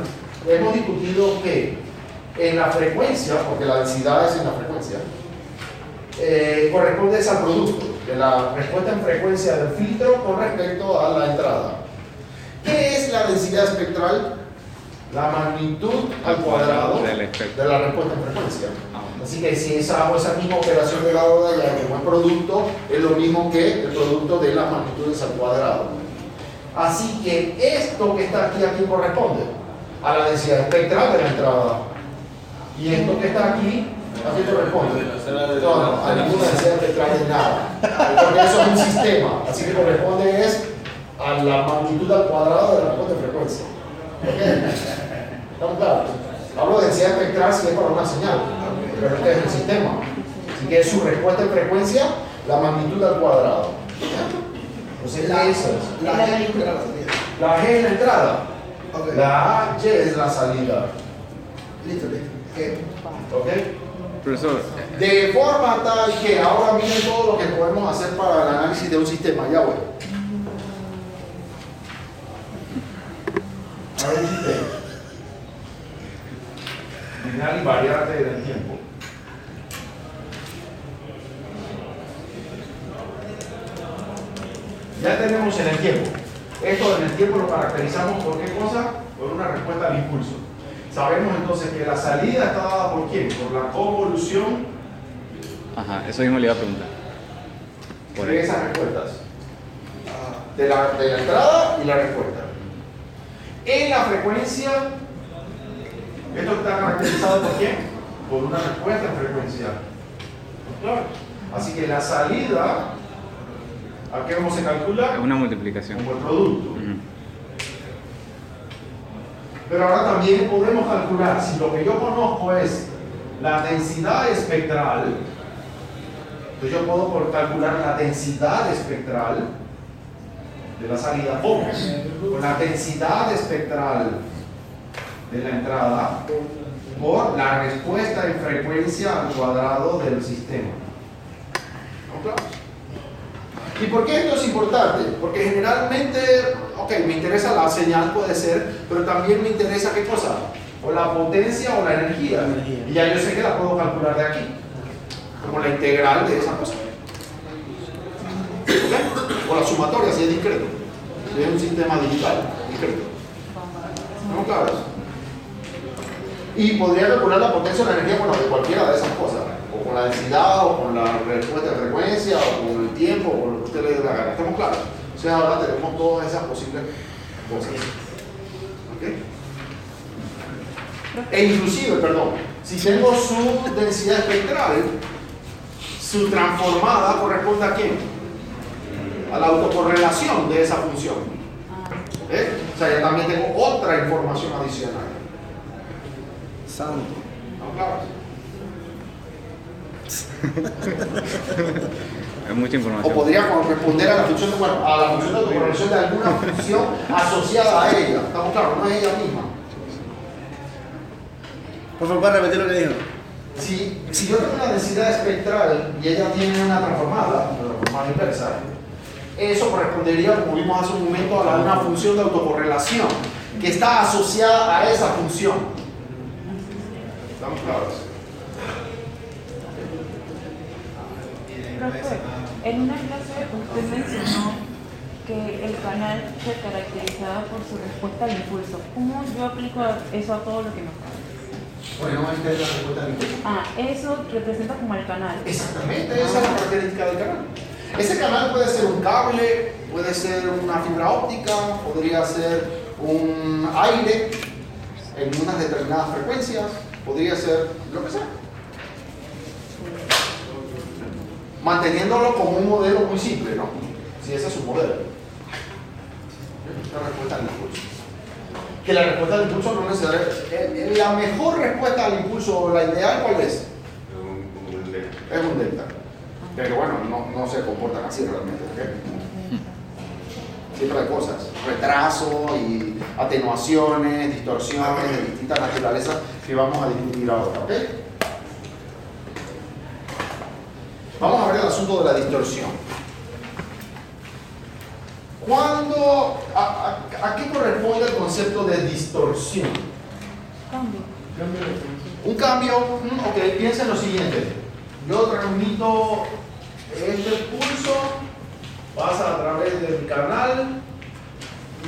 hemos discutido que en la frecuencia, porque la densidad es en la frecuencia, corresponde al producto de la respuesta en frecuencia del filtro con respecto a la entrada. ¿Qué es la densidad espectral? La magnitud al cuadrado de la respuesta en frecuencia. Así que si hago esa misma operación de lado de allá, como el producto es lo mismo que el producto de las magnitudes al cuadrado. Así que esto que está aquí corresponde a la densidad espectral de la entrada. Y esto que está aquí, ¿a qué corresponde? No, a ninguna densidad espectral de nada. Porque eso es un sistema. Así que corresponde a la magnitud al cuadrado de la respuesta de frecuencia. ¿Okay? ¿Estamos claros? Hablo de densidad espectral si es para una señal, pero este es el sistema. Así que es su respuesta en frecuencia, la magnitud al cuadrado. Entonces, esa es. La G era la salida. La G es la entrada. Ok. La Y es la salida. Listo. ¿Ok? Profesor, De forma tal que ahora miren todo lo que podemos hacer para el análisis de un sistema. Ya voy. A ver, sistema. Lineal y variante en el tiempo. Ya tenemos en el tiempo. Esto en el tiempo lo caracterizamos por qué cosa? Por una respuesta al impulso. Sabemos entonces que la salida está dada por quién? Por la convolución ajá, eso mismo le iba a preguntar. Por de ahí. esas respuestas. De la entrada y la respuesta. En la frecuencia, esto está caracterizado por quién? Por una respuesta en frecuencia. Claro. Así que la salida, ¿a qué cómo se calcula? Es una multiplicación. Como el producto. Ujú. Pero ahora también podemos calcular, si lo que yo conozco es la densidad espectral, entonces yo puedo calcular la densidad espectral de la salida. ¿Cómo? Con la densidad espectral de la entrada por la respuesta en frecuencia al cuadrado del sistema. ¿No, claro? ¿Y por qué esto es importante? Porque generalmente, ok, me interesa la señal, puede ser, pero también me interesa qué cosa, o la potencia o la energía. Y ya yo sé que la puedo calcular de aquí, como la integral de esa cosa. ¿Ok? O la sumatoria, si es discreto. Si es un sistema digital, discreto. ¿No, claro? Y podría calcular la potencia o la energía, bueno, de cualquiera de esas cosas. O con la densidad, o con la respuesta de frecuencia, o con el tiempo, o con lo que usted le dé la gana. ¿Estamos claros? O sea, ahora tenemos todas esas posibles cosas. ¿Ok? E inclusive, perdón, si tengo su densidad espectral, su transformada corresponde a quién? A la autocorrelación de esa función. O sea, ya también tengo otra información adicional. Santo. ¿Estamos claros? Es mucha O información. podría corresponder a la función de, bueno, a la función de autocorrelación de alguna función asociada a ella. ¿Estamos claros? No es ella misma. Por favor, ¿puedes repetir lo que dijo? Si yo tengo una densidad espectral y ella tiene una transformada inversa, eso correspondería, como vimos hace un momento, a una función de autocorrelación que está asociada a esa función. ¿Estamos claros? Profe, en una clase usted mencionó que el canal se caracterizaba por su respuesta al impulso. ¿Cómo yo aplico eso a todo lo que nos pasa? Bueno, esta es la respuesta del impulso. Eso representa como el canal. Exactamente, esa es la característica del canal. Ese canal puede ser un cable, puede ser una fibra óptica, podría ser un aire en unas determinadas frecuencias, podría ser lo que sea. Manteniéndolo como un modelo muy simple, ¿no? Si ese es su modelo. La respuesta al impulso. Que la respuesta al impulso no necesariamente. La mejor respuesta al impulso, o la ideal, ¿cuál es? Es un delta. Pero bueno, no se comportan así realmente. ¿Okay? Siempre hay cosas. Retraso y atenuaciones, distorsiones de distintas naturalezas que vamos a discutir ahora. ¿Ok? Vamos a ver el asunto de la distorsión. ¿A qué corresponde el concepto de distorsión? Cambio. Un cambio, ok, piensa en lo siguiente. Yo transmito este pulso, pasa a través del canal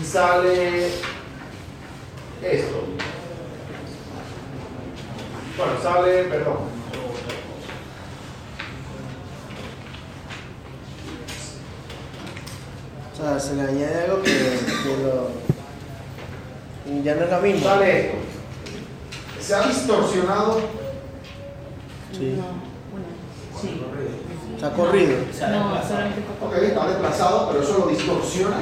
y sale esto. Bueno, sale, perdón. O sea, se le añade algo que ya no es la misma. Sale esto. ¿Se ha distorsionado? Sí. No, bueno, sí. Se ha corrido. No, solamente Ok, está desplazado, pero eso lo distorsiona.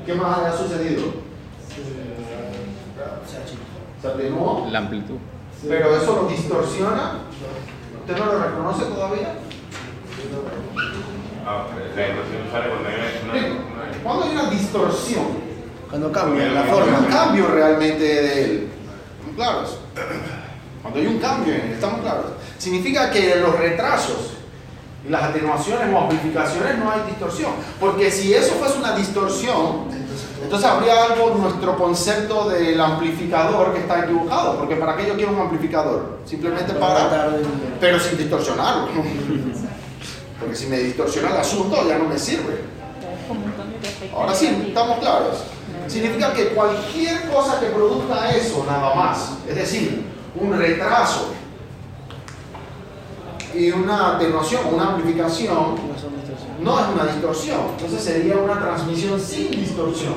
¿Qué más ha sucedido? Se atenuó, La amplitud. pero eso lo distorsiona. ¿Usted no lo reconoce todavía? La distorsión sale cuando hay Cuando hay una distorsión, Cuando cambia la cuando hay un forma. cambio realmente de él, ¿estamos claros? Cuando hay un cambio en él, ¿estamos claros? Significa que en los retrasos y las atenuaciones o amplificaciones no hay distorsión. Porque si eso fuese una distorsión, entonces habría algo en nuestro concepto del amplificador que está equivocado. Porque ¿para qué yo quiero un amplificador? Simplemente para, pero sin distorsionarlo. Porque si me distorsiona el asunto ya no me sirve. Es como un cambio de expectativa. Ahora sí, estamos claros. Significa que cualquier cosa que produzca eso nada más, es decir, un retraso y una atenuación, una amplificación, No son distorsiones. no es una distorsión. Entonces sería una transmisión sin distorsión.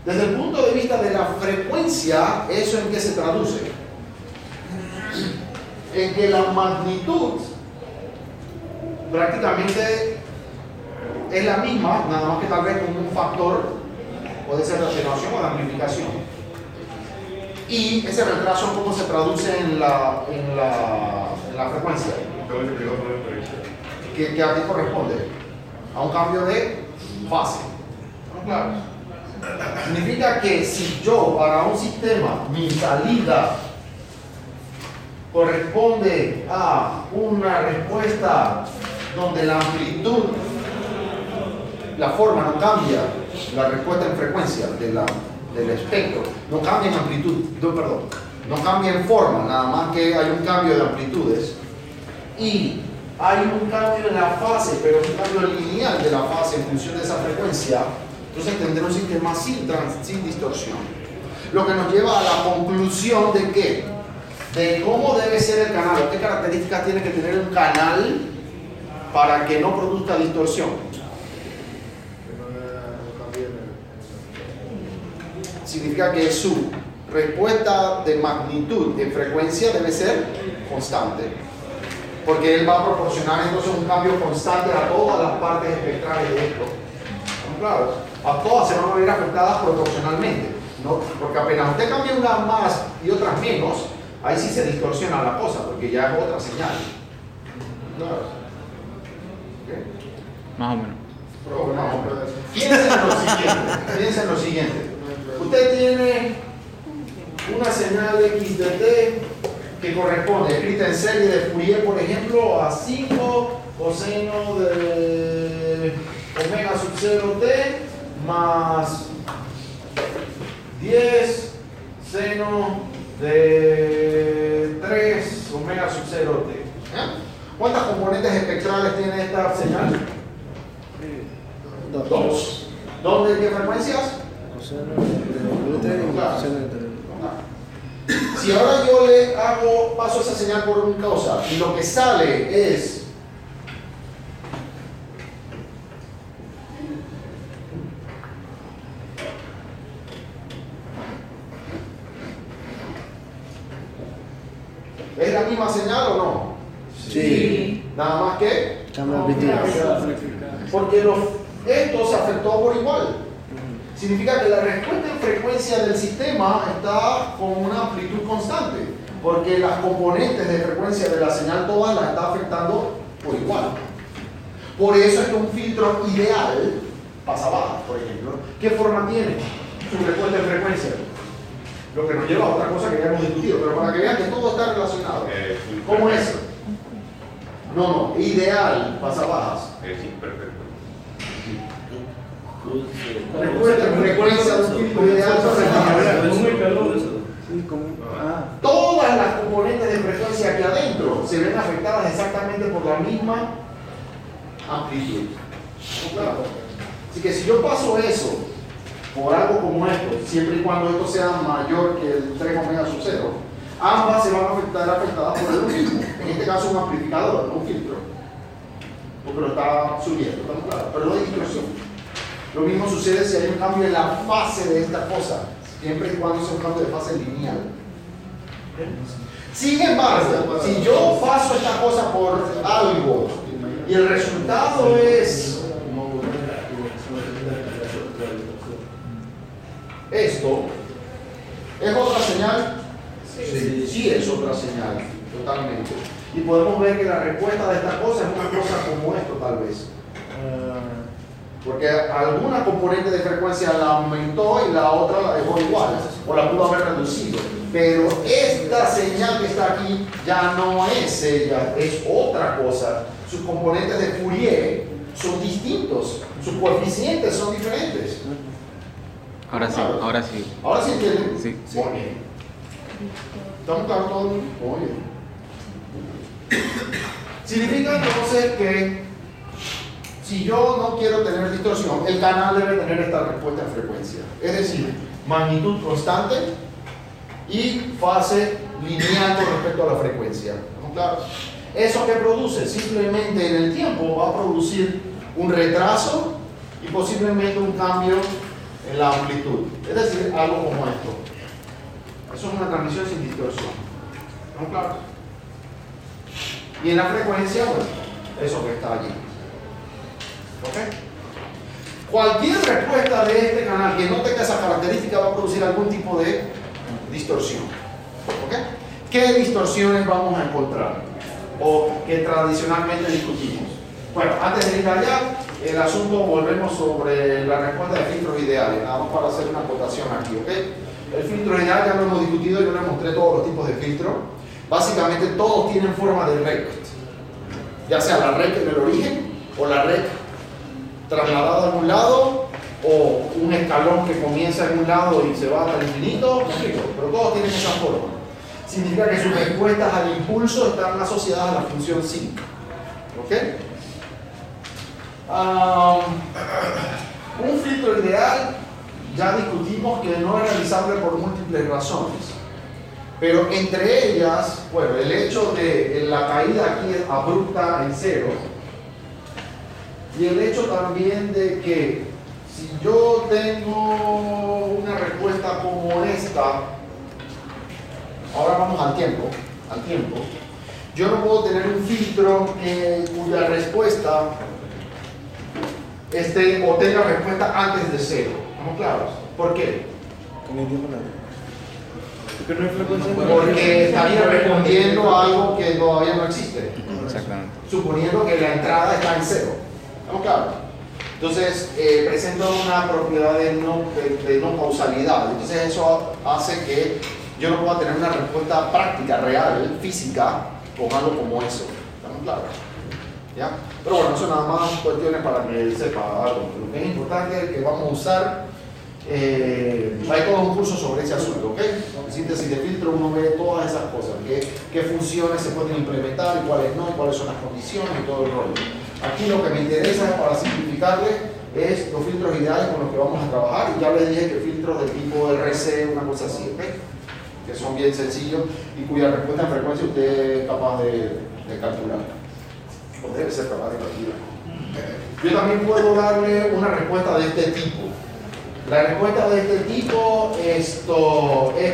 Desde el punto de vista de la frecuencia, ¿eso en qué se traduce? En que la magnitud prácticamente es la misma, nada más que tal vez con un factor, puede ser de atenuación o de amplificación. Y ese retraso, ¿cómo se traduce en la frecuencia? Que a ti corresponde a un cambio de fase. ¿Estamos claros? Significa que si yo para un sistema, mi salida corresponde a una respuesta donde la amplitud, la forma no cambia, la respuesta en frecuencia del espectro no cambia en amplitud, no cambia en forma, nada más que hay un cambio de amplitudes y hay un cambio en la fase, pero es un cambio lineal de la fase en función de esa frecuencia. Entonces tendrá un sistema sin distorsión, lo que nos lleva a la conclusión de que de cómo debe ser el canal, qué características tiene que tener un canal para que no produzca distorsión. Significa que su respuesta de magnitud en frecuencia debe ser constante, porque él va a proporcionar entonces un cambio constante a todas las partes espectrales de esto. ¿Estamos claros? A todas se van a ver afectadas proporcionalmente, ¿no? Porque apenas usted cambia unas más y otras menos, ahí sí se distorsiona la cosa, porque ya es otra señal. ¿Claro? ¿Okay? Más o menos. Piensen en lo siguiente. Usted tiene una señal x de t que corresponde, escrita en serie de Fourier, por ejemplo, a 5 coseno de omega sub 0 t más 10 seno de 3 omega sub 0 t. ¿Cuántas componentes espectrales tiene esta señal? Dos. ¿Dónde? ¿Qué frecuencias? Si ahora yo le paso esa señal por un cosa y lo que sale es ¿es la misma señal o no? Sí. Nada más que Cambia amplitud. porque esto se afectó por igual. Significa que la respuesta en frecuencia del sistema está con una amplitud constante, porque las componentes de frecuencia de la señal todas las está afectando por igual. Por eso es que un filtro ideal, pasabajas por ejemplo, ¿qué forma tiene su respuesta en frecuencia? Lo que nos lleva a otra cosa que ya hemos discutido, pero para que vean que todo está relacionado. ¿Cómo es? No, ideal, pasabajas. Sí, perfecto. Respuesta en frecuencia de un filtro ideal pasabajas. Sí, como. Todas las componentes de frecuencia aquí adentro se ven afectadas exactamente por la misma amplitud. Claro. Así que si yo paso eso por algo como esto, siempre y cuando esto sea mayor que el 3 omega sub 0, ambas se van a estar afectadas por lo mismo. En este caso un amplificador, no un filtro. Porque lo está subiendo, ¿estamos claros? Pero no hay distorsión. Lo mismo sucede si hay un cambio en la fase de esta cosa, siempre y cuando sea un cambio de fase lineal. Sin embargo, si yo paso esta cosa por algo y el resultado es esto, ¿es otra señal? Sí, es otra señal, totalmente. y podemos ver que la respuesta de esta cosa es una cosa como esto tal vez. Porque alguna componente de frecuencia la aumentó y la otra la dejó igual, o la pudo haber reducido. Pero esta señal que está aquí ya no es ella, es otra cosa. Sus componentes de Fourier son distintos, sus coeficientes son diferentes. Ahora sí, ahora sí. ¿Ahora sí entienden? Sí. Muy bien. ¿Estamos claros todos? Muy bien. Significa entonces que si yo no quiero tener distorsión, el canal debe tener esta respuesta en frecuencia. Es decir, magnitud constante y fase lineal con respecto a la frecuencia. ¿Estamos claros? ¿Eso qué produce? Simplemente en el tiempo va a producir un retraso y posiblemente un cambio en la amplitud. Es decir, algo como esto. Eso es una transmisión sin distorsión. ¿Estamos claros? Y en la frecuencia, bueno, eso que está allí. ¿Ok? Cualquier respuesta de este canal que no tenga esa característica va a producir algún tipo de distorsión. ¿Ok? ¿Qué distorsiones vamos a encontrar? O que tradicionalmente discutimos. Bueno, antes de ir allá, el asunto volvemos sobre la respuesta de filtros ideales. Nada más para hacer una acotación aquí, ¿ok? El filtro ideal ya lo hemos discutido, yo les mostré todos los tipos de filtro. Básicamente todos tienen forma de rect. Ya sea la rect en el origen, o la rect trasladada a un lado, o un escalón que comienza en un lado y se va hasta el infinito, pero todos tienen esa forma. Significa que sus respuestas al impulso están asociadas a la función sinc. ¿Ok? Un filtro ideal ya discutimos que no es realizable por múltiples razones. Pero entre ellas, bueno, el hecho de la caída aquí es abrupta en cero. Y el hecho también de que si yo tengo una respuesta como esta, ahora vamos al tiempo, yo no puedo tener un filtro cuya respuesta o tenga respuesta antes de cero. ¿Estamos claros? ¿Por qué? Porque no hay frecuencia. Porque estaría respondiendo a algo que todavía no existe. Exactamente. Suponiendo que la entrada está en cero. ¿Estamos claros? Entonces, presenta una propiedad de no causalidad. Entonces, eso hace que yo no pueda tener una respuesta práctica, real, física, con algo como eso. ¿Estamos claros? ¿Ya? Pero bueno, eso nada más cuestiones para que él sepa algo. Lo que es importante es que vamos a usar, hay todo un curso sobre ese asunto, ¿ok? En síntesis de filtro uno ve todas esas cosas, qué funciones se pueden implementar y cuáles no, y cuáles son las condiciones y todo el rollo. Aquí lo que me interesa, para simplificarle, es los filtros ideales con los que vamos a trabajar, y ya les dije que filtros de tipo RC, una cosa así, ¿ok? Que son bien sencillos y cuya respuesta en frecuencia usted es capaz de calcular. O debe ser capaz de calcular. Yo también puedo darle una respuesta de este tipo. La respuesta de este tipo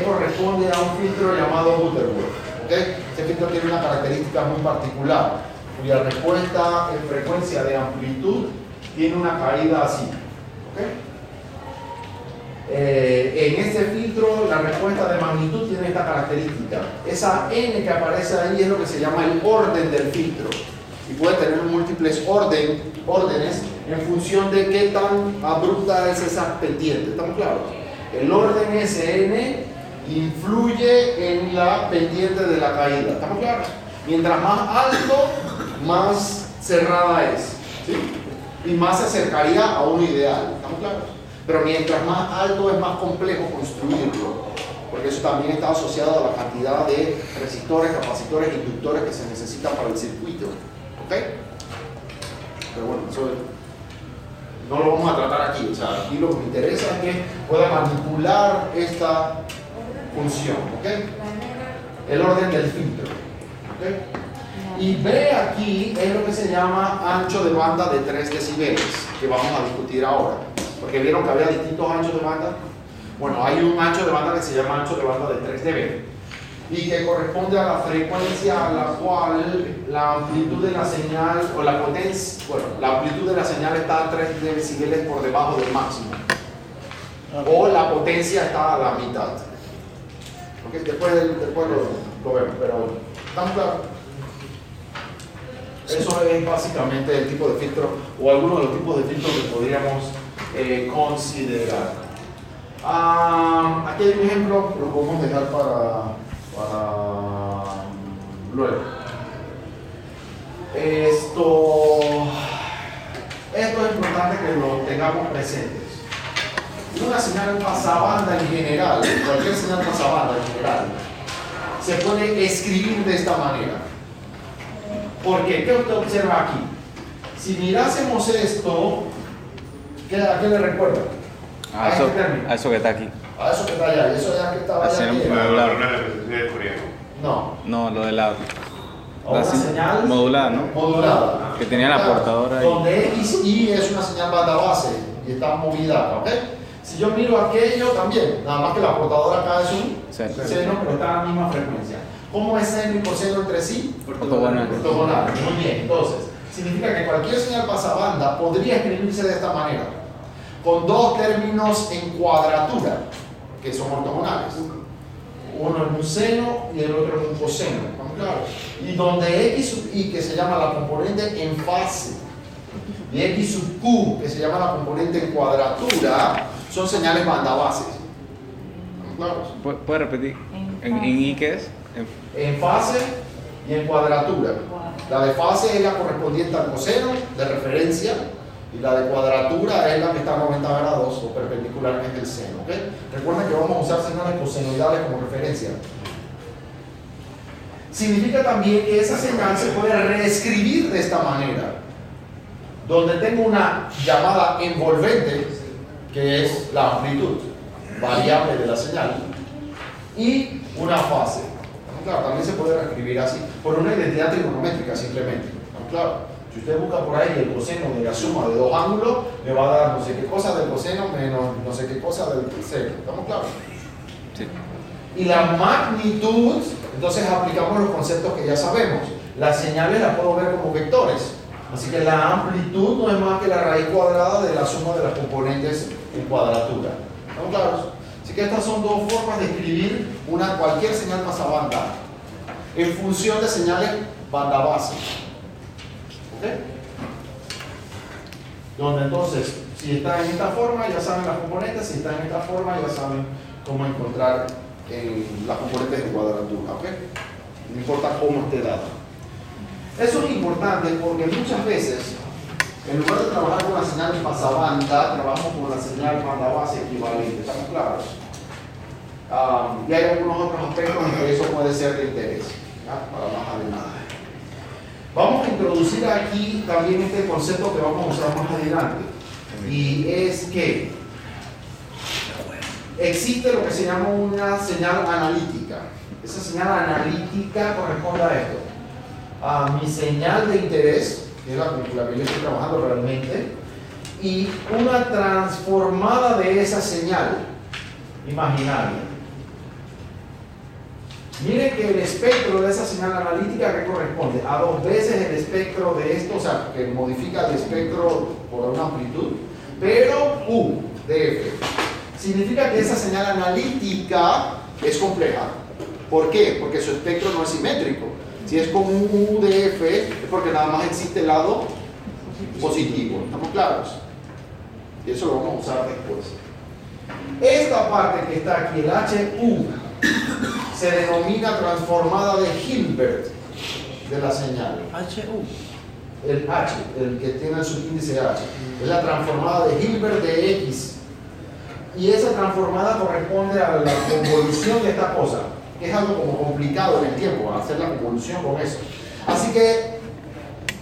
corresponde a un filtro llamado Butterworth. ¿Okay? Este filtro tiene una característica muy particular, cuya respuesta en frecuencia de amplitud tiene una caída así. ¿Okay? En este filtro la respuesta de magnitud tiene esta característica. Esa n que aparece ahí es lo que se llama el orden del filtro. Y puede tener múltiples órdenes en función de qué tan abrupta es esa pendiente. ¿Estamos claros? El orden Sn influye en la pendiente de la caída. ¿Estamos claros? Mientras más alto, más cerrada es. ¿Sí? Y más se acercaría a un ideal. ¿Estamos claros? Pero mientras más alto es más complejo construirlo. Porque eso también está asociado a la cantidad de resistores, capacitores e inductores que se necesitan para el circuito. ¿Ok? Pero bueno, eso no lo vamos a tratar aquí. O sea, aquí lo que me interesa es que pueda manipular esta función. ¿Ok? El orden del filtro. ¿Ok? Y B aquí es lo que se llama ancho de banda de 3 decibeles, que vamos a discutir ahora. Porque vieron que había distintos anchos de banda. Bueno, hay un ancho de banda que se llama ancho de banda de 3 dB y que corresponde a la frecuencia a la cual la amplitud de la señal o la potencia, bueno, la amplitud de la señal está a 3 decibeles por debajo del máximo, o la potencia está a la mitad. Okay, después lo vemos, pero ¿estamos claros? Eso es básicamente el tipo de filtro o algunos de los tipos de filtros que podríamos considerar. Aquí hay un ejemplo, lo podemos dejar para luego. Esto es importante que lo tengamos presentes. Una señal pasabanda en general, cualquier señal pasabanda en general, se puede escribir de esta manera. Porque, ¿qué usted observa aquí? Si mirásemos esto, ¿a qué le recuerda? A este eso, término. a eso que está aquí. A eso que está allá, y eso ya que estaba allá. Hacer un ¿qué era? Para una representación de Fourier. No, No, lo de la o una señal modulada, ¿no? modulada. Que tenía la portadora ahí. Donde X, Y es una señal banda base y está movida, ¿ok? Si yo miro aquello también, nada más que la portadora acá es un Seno. seno, pero está a la misma frecuencia. ¿Cómo es seno y coseno entre sí? Ortogonal. Ortogonal. Muy bien, entonces, significa que cualquier señal pasabanda podría escribirse de esta manera, con dos términos en cuadratura, que son ortogonales. Uno en un seno y el otro en un coseno, ¿estamos claros? Y donde X sub Y, que se llama la componente en fase, y X sub Q, que se llama la componente en cuadratura, son señales bandabases. ¿Estamos claros? ¿Puede repetir? ¿En I qué es? En fase y en cuadratura. La de fase es la correspondiente al coseno de referencia y la de cuadratura es la que está a 90 grados o perpendicular, que es el seno. ¿Okay? Recuerden que vamos a usar señales cosenoidales como referencia. Significa también que esa señal se puede reescribir de esta manera, donde tengo una llamada envolvente, que es la amplitud variable de la señal, y una fase. Claro, también se puede reescribir así, por una identidad trigonométrica simplemente. Claro, si usted busca por ahí el coseno de la suma de dos ángulos, le va a dar no sé qué cosa del coseno menos no sé qué cosa del seno. ¿Estamos claros? Sí. Y la magnitud, entonces aplicamos los conceptos que ya sabemos. Las señales las puedo ver como vectores. Así que la amplitud no es más que la raíz cuadrada de la suma de las componentes en cuadratura. ¿Estamos claros? Así que estas son dos formas de escribir cualquier señal pasabanda en función de señales banda base. ¿Ok? Donde entonces, si está en esta forma, ya saben las componentes, si está en esta forma, ya saben cómo encontrar las componentes de cuadratura. ¿Ok? No importa cómo esté dado. Eso es importante porque muchas veces, en lugar de trabajar con la señal pasabanda, trabajamos con la señal banda base equivalente. ¿Estamos claros? Y hay algunos otros aspectos en que eso puede ser de interés, ¿ya? Para más adelante. Vamos a introducir aquí también este concepto que vamos a usar más adelante, y es que existe lo que se llama una señal analítica. Esa señal analítica corresponde a esto: a mi señal de interés, que es la con la que yo estoy trabajando realmente, y una transformada de esa señal imaginaria. Miren que el espectro de esa señal analítica que corresponde a 2 veces el espectro de esto, o sea, que modifica el espectro por una amplitud, pero U de F. Significa que esa señal analítica es compleja. ¿Por qué? Porque su espectro no es simétrico. Si es con un U de F, es porque nada más existe el lado positivo. ¿Estamos claros? Y eso lo vamos a usar después. Esta parte que está aquí, el HU, se denomina transformada de Hilbert de la señal. HU. El H, el que tiene el subíndice H, es la transformada de Hilbert de X. Y esa transformada corresponde a la convolución de esta cosa, que es algo como complicado en el tiempo, hacer la convolución con eso. Así que,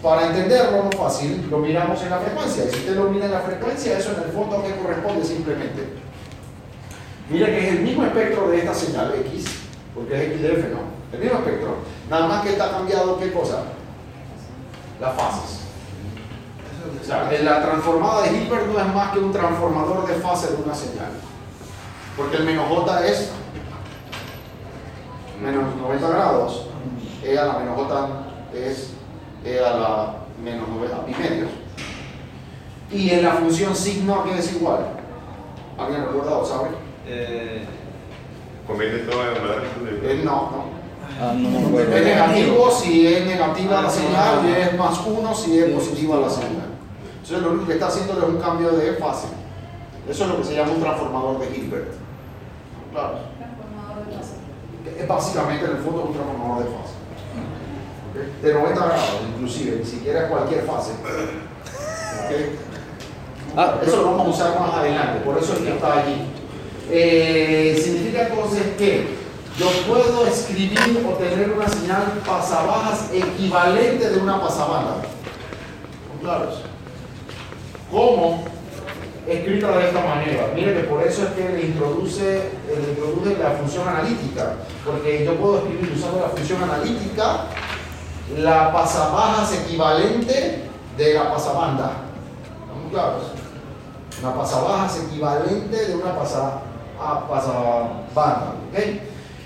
para entenderlo más fácil, lo miramos en la frecuencia. Y si usted lo mira en la frecuencia, eso en el fondo a qué corresponde simplemente. Mira que es el mismo espectro de esta señal X, porque es X de F, ¿no? El mismo espectro, nada más que está cambiado, ¿qué cosa? Las fases. O sea, la transformada de Hilbert no es más que un transformador de fase de una señal, porque el menos J es menos 90 grados, E a la menos J es E a la menos 90 pi medios, y en la función signo, ¿qué es igual? ¿Alguien recuerda o sabe? Convierte todo en verdad. No. Ah, no me acuerdo. Es negativo si es negativa la señal y es +1 si es positiva la señal. Entonces lo único que está haciendo es un cambio de fase. Eso es lo que se llama un transformador de Hilbert. Claro. Es básicamente en el fondo un transformador de fase. ¿Okay? De 90 grados, inclusive, ni siquiera es cualquier fase. ¿Okay? Eso lo vamos a usar más adelante, por eso es que está allí. Significa entonces que yo puedo escribir o tener una señal pasabajas equivalente de una pasabanda. ¿Están claros? ¿Cómo? Escrita de esta manera. Mire que por eso es que le introduje la función analítica, porque yo puedo escribir usando la función analítica la pasabajas equivalente de la pasabanda. ¿Estamos claros? Una pasabajas equivalente de una pasabanda. ¿Okay?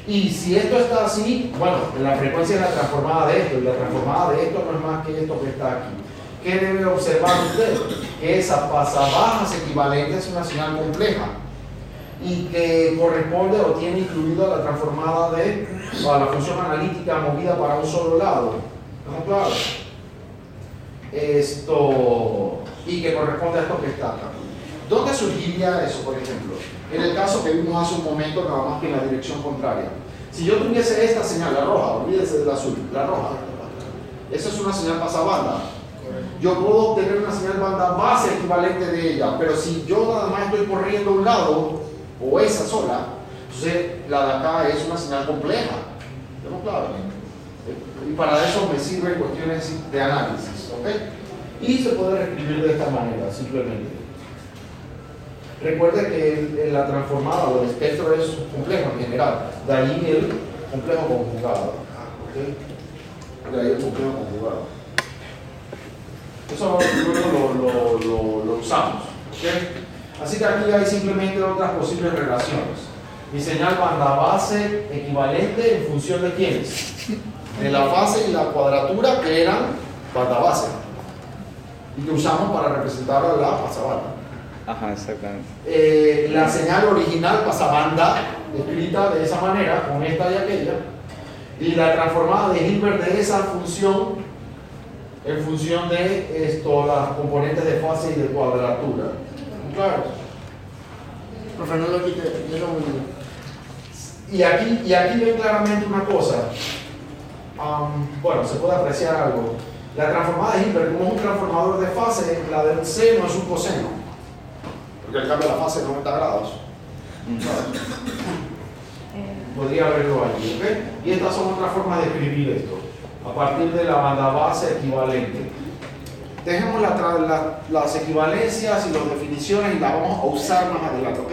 Y si esto está así, bueno, la frecuencia es la transformada de esto, y la transformada de esto no es más que esto que está aquí. ¿Qué debe observar usted? Que esa pasabajas equivalente es una señal compleja y que corresponde o tiene incluido la transformada de la función analítica movida para un solo lado. ¿Estamos claros? Y que corresponde a esto que está acá. ¿Dónde surgiría eso, por ejemplo? En el caso que vimos hace un momento, nada más que en la dirección contraria. Si yo tuviese esta señal, la roja, olvídese del azul, la roja, esa es una señal pasabanda. Yo puedo obtener una señal banda base equivalente de ella, pero si yo nada más estoy corriendo a un lado, o esa sola, entonces la de acá es una señal compleja. ¿Estamos claros? Y para eso me sirven cuestiones de análisis, ¿ok? Y se puede reescribir de esta manera, simplemente. Recuerde que la transformada o el espectro es complejo en general, de ahí el complejo conjugado. ¿Ok? De ahí el complejo conjugado. Eso luego lo usamos. ¿Okay? Así que aquí hay simplemente otras posibles relaciones. Mi señal banda base equivalente en función de quiénes? De la fase y la cuadratura que eran banda base. Y que usamos para representar a la pasabanda. Ajá, exactamente. La señal original pasabanda, escrita de esa manera, con esta y aquella. Y la transformada de Hilbert de esa función en función de las componentes de fase y de cuadratura. Claro. Profe, no lo quite, yo lo voy Y aquí ven claramente una cosa. Bueno, se puede apreciar algo. La transformada de Hilbert, como es un transformador de fase, la del seno es un coseno. Porque él cambia la fase de 90 grados. Podría verlo allí, ¿ok? Y estas son otras formas de escribir esto. A partir de la banda base equivalente. Dejemos las equivalencias y las definiciones y las vamos a usar más adelante, ¿ok?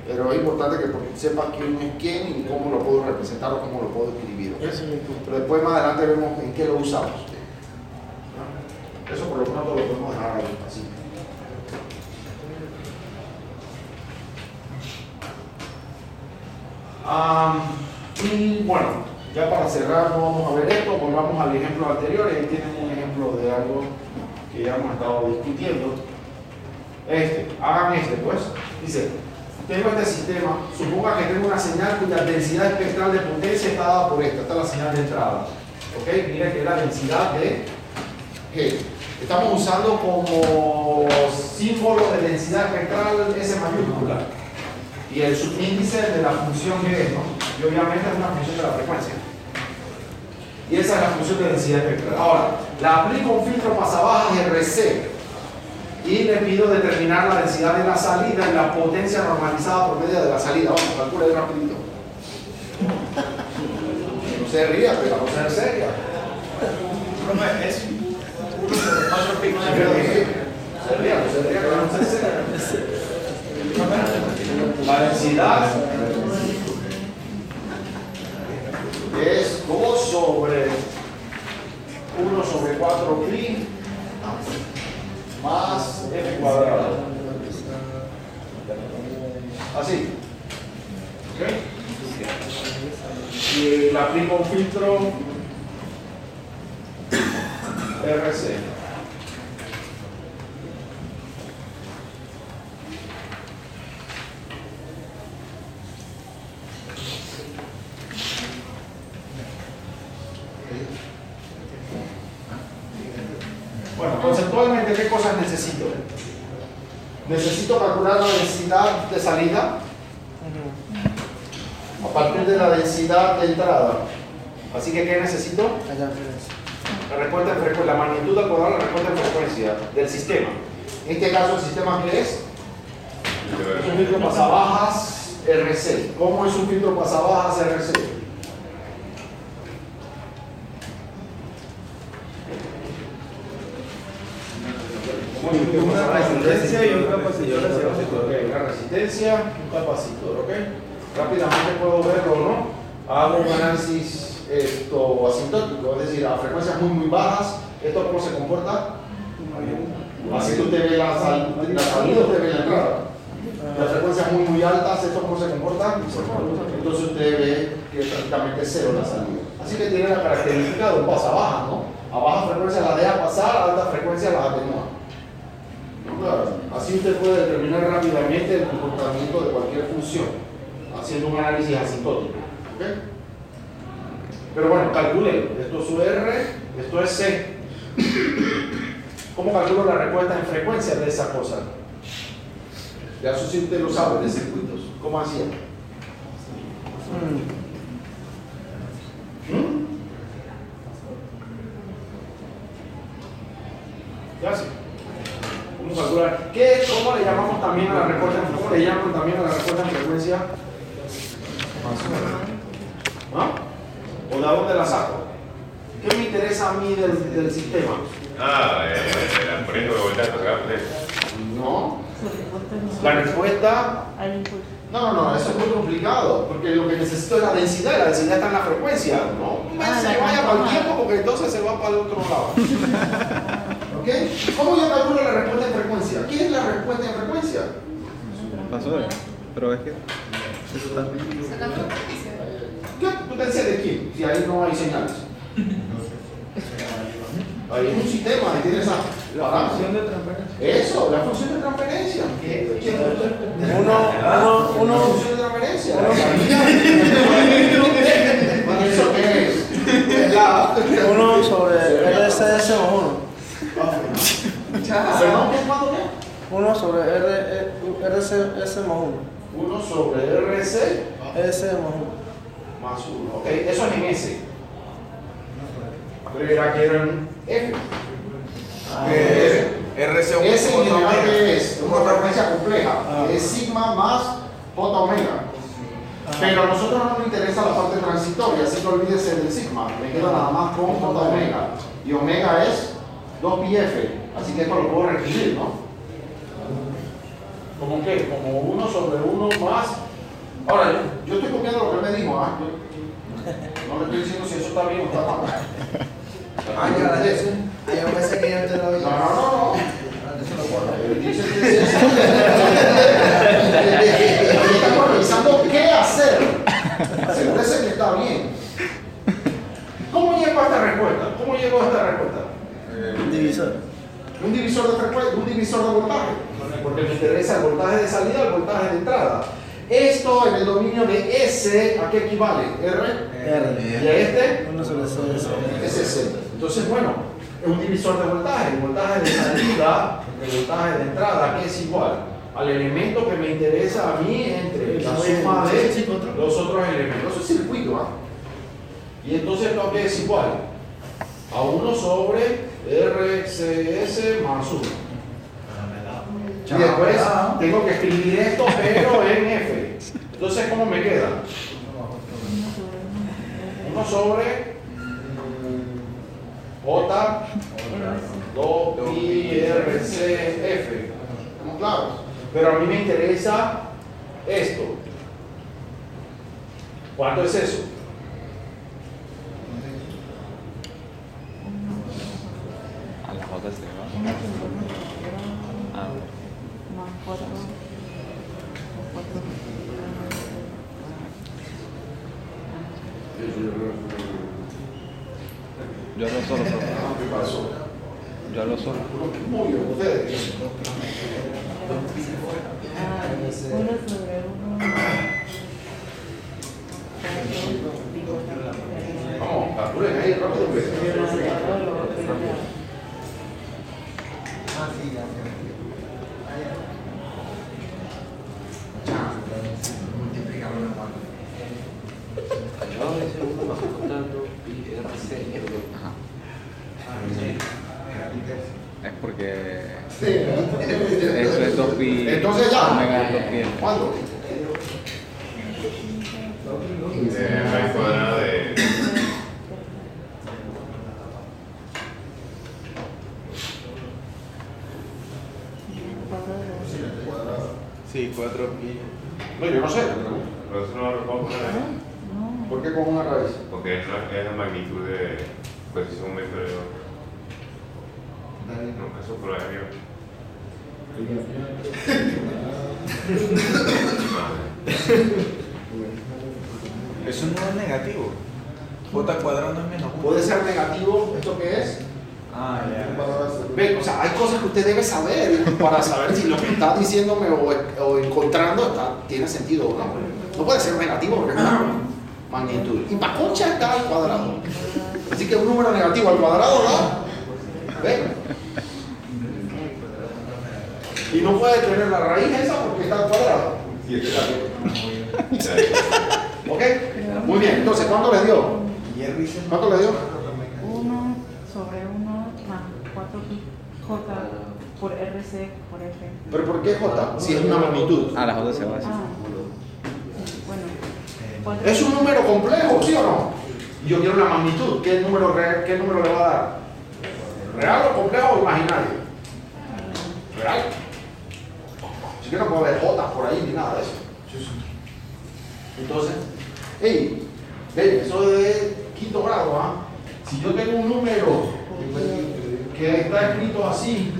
Pero es importante que sepa quién es quién y cómo lo puedo representar o cómo lo puedo escribir, ¿ok? Pero después más adelante vemos en qué lo usamos. Eso por lo pronto lo podemos dejar ahí, así. Y bueno, ya para cerrar no vamos a ver esto, volvamos al ejemplo anterior. Ahí tienen un ejemplo de algo que ya hemos estado discutiendo. Hagan pues. Dice, tengo este sistema, suponga que tengo una señal cuya densidad espectral de potencia está dada por esta es la señal de entrada. ¿Ok? Miren que es la densidad de G. Estamos usando como símbolo de densidad espectral S mayúscula. Y el subíndice de la función G, ¿no? Y obviamente es una función de la frecuencia. Y esa es la función de densidad espectral. Ahora, la aplico un filtro pasabajas RC y le pido determinar la densidad de la salida y la potencia normalizada por medio de la salida. Vamos, calcule rapidito. No se ría, pero no ser seria. Se ría, pero no ser seria. La densidad es 2 sobre 1 sobre 4 pi más f cuadrado. Así. ¿Ok? Y le aplico un filtro RC. Necesito calcular la densidad de salida a partir de la densidad de entrada. Así que, ¿qué necesito? Allá, frecuencia. La respuesta en frecuencia, la magnitud al cuadrado de la respuesta en frecuencia del sistema. En este caso, ¿el sistema qué es? Es un filtro pasabajas RC. ¿Cómo es un filtro pasabajas RC? Una resistencia y un capacitor hacia abajo. Ok, una resistencia, un capacitor, ¿ok? Rápidamente puedo verlo, ¿no? Hago un análisis asintótico, es decir, a frecuencias muy bajas, ¿esto cómo se comporta? Así usted ve la salida, usted ve la entrada. Las frecuencias muy altas, ¿esto cómo se comporta? Entonces usted ve que es prácticamente cero la salida. Así que tiene la característica de un pasa-baja, ¿no? A baja frecuencia la deja pasar, a alta frecuencia la atenúa. Claro. Así usted puede determinar rápidamente el comportamiento de cualquier función, haciendo un análisis asintótico. ¿Okay? Pero bueno, calcule, esto es su R, esto es C. ¿Cómo calculo la respuesta en frecuencia de esa cosa? Ya eso sí usted lo sabe de circuitos. ¿Cómo hacía? Ya sé. ¿Cómo calcular? ¿Cómo le llamamos también a la respuesta? ¿Cómo le llaman también a la respuesta en frecuencia? ¿Ah? ¿O de dónde la saco? ¿Qué me interesa a mí del sistema? La corriente de voltaje para acá, No. La respuesta. Al impulso. No, eso es muy complicado, porque lo que necesito es la densidad, y la densidad está en la frecuencia, ¿no? Se vaya para el tiempo, porque entonces se va para el otro lado. ¿Ok? ¿Cómo yo calculo la respuesta en frecuencia? ¿Qué es la respuesta en frecuencia? Pasó, pero es que eso está ¿Qué potencia de quién? Si ahí no hay señales. Ahí es un sistema, ahí tienes La función de transferencia. Eso, la función de transferencia. Uno, La función de transferencia. ¿Eso qué es? uno sobre RCS más uno. ¿Perdón? ¿Qué es cuánto qué? Uno sobre RCS más uno. 1 sobre RC S más uno. más 1. Ok, eso es en S. Pero ya quiero en F. RC S en general ¿qué es? Una frecuencia compleja. Es sigma más J omega. Pero a nosotros no nos interesa la parte transitoria, así que olvídese del sigma. Me quedo nada más con J omega. Y omega es 2πf. Así que esto lo puedo reescribir, ¿no? ¿Cómo qué? Como 1 sobre 1 más. Ahora, yo estoy copiando lo que él me dijo, ¿ah? No le estoy diciendo si eso está bien o está mal. Yo pensé que yo te lo dije. No. Él dice que estamos revisando qué hacer. Asegúrese que está bien. ¿Cómo llego a esta respuesta? Divisor. Un divisor de frecuencia, un divisor de voltaje. Porque me interesa el voltaje de salida, el voltaje de entrada. Esto en el dominio de S, ¿a qué equivale? R. ¿Y a este? Uno sobre CS. SS. Entonces, bueno, es un divisor de voltaje. El voltaje de salida, el voltaje de entrada, ¿qué es igual? Al elemento que me interesa a mí entre la suma de los otros elementos. Eso es circuito, ¿ah? Y entonces esto qué es igual a 1 sobre RCS más 1. Y después tengo que escribir esto, pero en F. Entonces, ¿cómo me queda? 1 sobre J 2pi RCF. ¿Estamos claros? Pero a mí me interesa esto. ¿Cuánto es eso? a las otras se va. Ah, Más 4. yo hablo solo. ¿Qué pasó? Yo hablo solo. Muy bien, ustedes. 1 sobre 1. Vamos, calculen ahí rápido. Ah, sí, ya. pi. Entonces ya. Omega es 2pi. ¿Cuánto? Raíz cuadrada de... Sí, 4 pi. No, yo no sé. Pero eso no lo puedo poner ahí. ¿Por qué con una raíz? Porque es la magnitud de... Pues si son un vector. No, eso por ahí arriba. Eso no es negativo. J cuadrado no es menos 1. Puede ser negativo, ¿esto qué es? Ah, ya. Ve, o sea, hay cosas que usted debe saber para saber si lo que está diciéndome o encontrando tiene sentido o no. No puede ser negativo porque es una magnitud. Y para concha está al cuadrado. Así que un número negativo al cuadrado da. ¿Ve? Y no puede tener la raíz esa porque está al cuadrado. ¿Ok? Muy bien, entonces, ¿cuánto le dio? ¿Cuánto le dio? 1 sobre 1 más 4pi J por RC por F. ¿Pero por qué J? Si es una magnitud. Ah, la J se va así. Sí, bueno. 4 Es un número complejo, ¿sí o no? Y yo quiero la magnitud. ¿Qué número le va a dar? ¿Real o complejo o imaginario? ¿Real? Así que no puede haber J por ahí ni nada de eso. Entonces, hey, eso es quinto grado, ¿ah? Si yo tengo un número que está escrito así,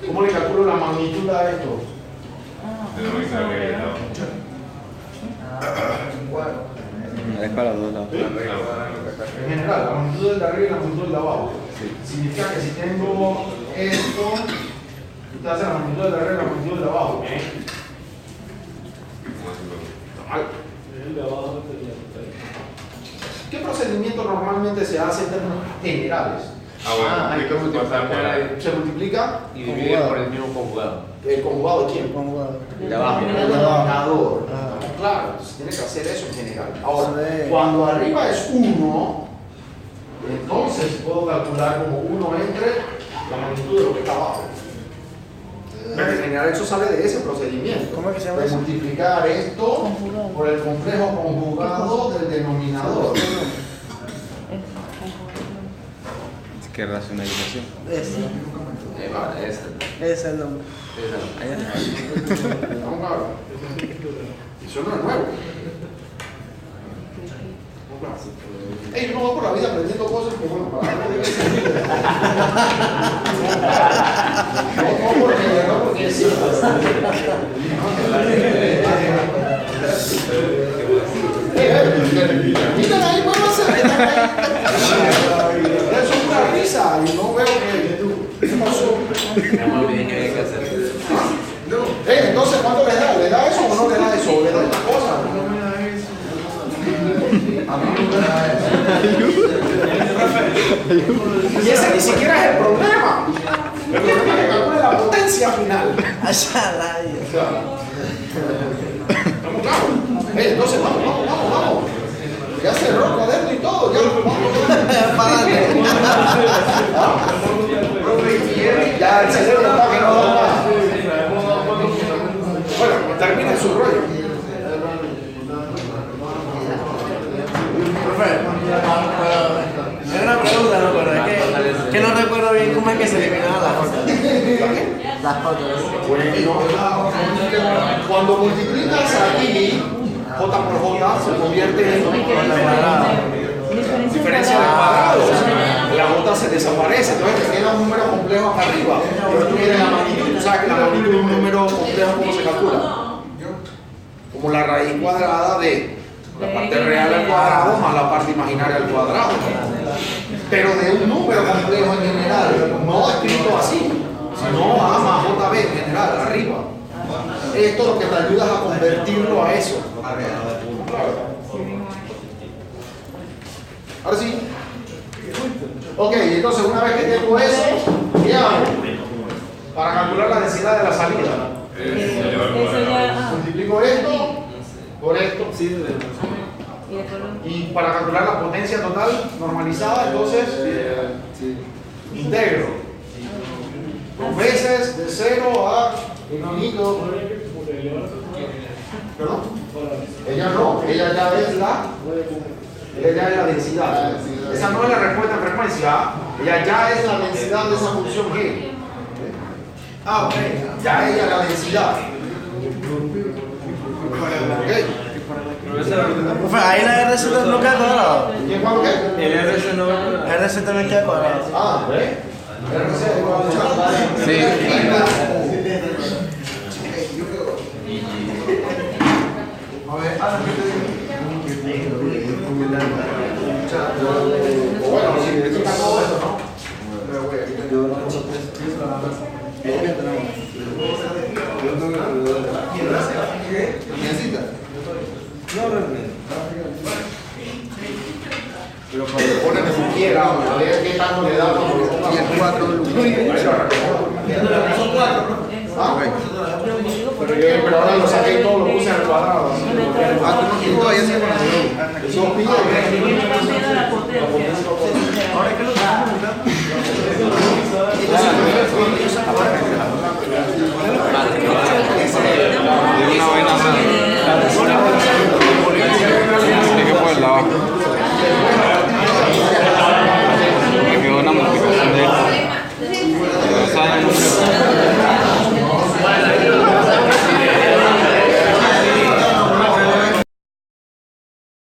¿cómo le calculo la magnitud a esto? De la magnitud que no. Es para los dos lados. En general, la magnitud del de arriba y la magnitud del de abajo. Significa que si tengo esto, usted hace la magnitud del de arriba y la magnitud del de abajo. Está mal. ¿Qué procedimiento normalmente se hace en términos generales? Hay que multiplicar por la... Se multiplica Y divide por el mismo conjugado. el conjugado de quién? De abajo. El denominador. Claro, entonces tiene que hacer eso en general. Ahora, cuando arriba es 1, entonces puedo calcular como 1 entre la magnitud de lo que está abajo. Pero en general eso sale de ese procedimiento. ¿Cómo es que se llama de eso? multiplicar esto por el complejo conjugado del denominador. ¿Qué racionalización? Ese es el nombre. Vamos a ver. Eso no es nuevo. Yo no voy por la vida aprendiendo cosas que, bueno, para algo debe servir. No porque sí. Miren ahí, muévanse. Eso es una risa y no veo que... ¿Qué pasó? No olviden que hay que hacer. Entonces, ¿cuánto le da? ¿Le da eso o no le da eso? ¿O le da una cosa? A mí no me da eso. Y ese ni siquiera es el problema. El problema es que calcule la potencia final. Allá nadie. ¿Estamos claros? Entonces, vamos. Ya cerró el cuaderno y todo. Ya ya el cerebro está que no da más. Bueno, termina su rollo. Es una pregunta, ¿no? Pero es que no recuerdo bien cómo es que se eliminaban las J. Las J. Bueno, cuando multiplicas aquí, J por J se convierte en diferencia de cuadrados. La J se desaparece, entonces te queda un número complejo acá arriba. Pero tú quieres la magnitud, tú sabes que la magnitud de un número complejo, ¿cómo se calcula? Como la raíz cuadrada de la parte real al cuadrado más la parte imaginaria al cuadrado. Pero de un número complejo en general, no escrito así, sino A más JB en general, arriba. Esto es lo que te ayuda a convertirlo a eso. Ahora sí. Ok, entonces una vez que tengo eso, ¿qué hago? Para calcular la densidad de la salida. Eso ya. Multiplico esto por esto. Y después lo- Y para calcular la potencia total normalizada, entonces integro. 2 veces de 0 a infinito. ¿Perdón? Ella no, ella ya es la densidad. Esa no es la respuesta en frecuencia, ella ya es la densidad de esa función G. Ah, ok. Ya ella es la densidad. Profe, ahí la RZ no queda cuadrado. ¿Quién cuándo qué? El RC no va a RZ también queda cuadrado. Ah, ¿ves? RC igual a Sí. A ver, Ana, ¿qué te digo? O bueno, si necesitas todo eso, ¿no? Pero cuando le ponen como quiera, a ver qué tanto le da cuando lo ponga. Y el 4 de son 4, ¿no? Ah, pero ahora lo saqué y todo lo puse al cuadrado. Todavía sigue con la Eso pide. La potencia. Ahora que lo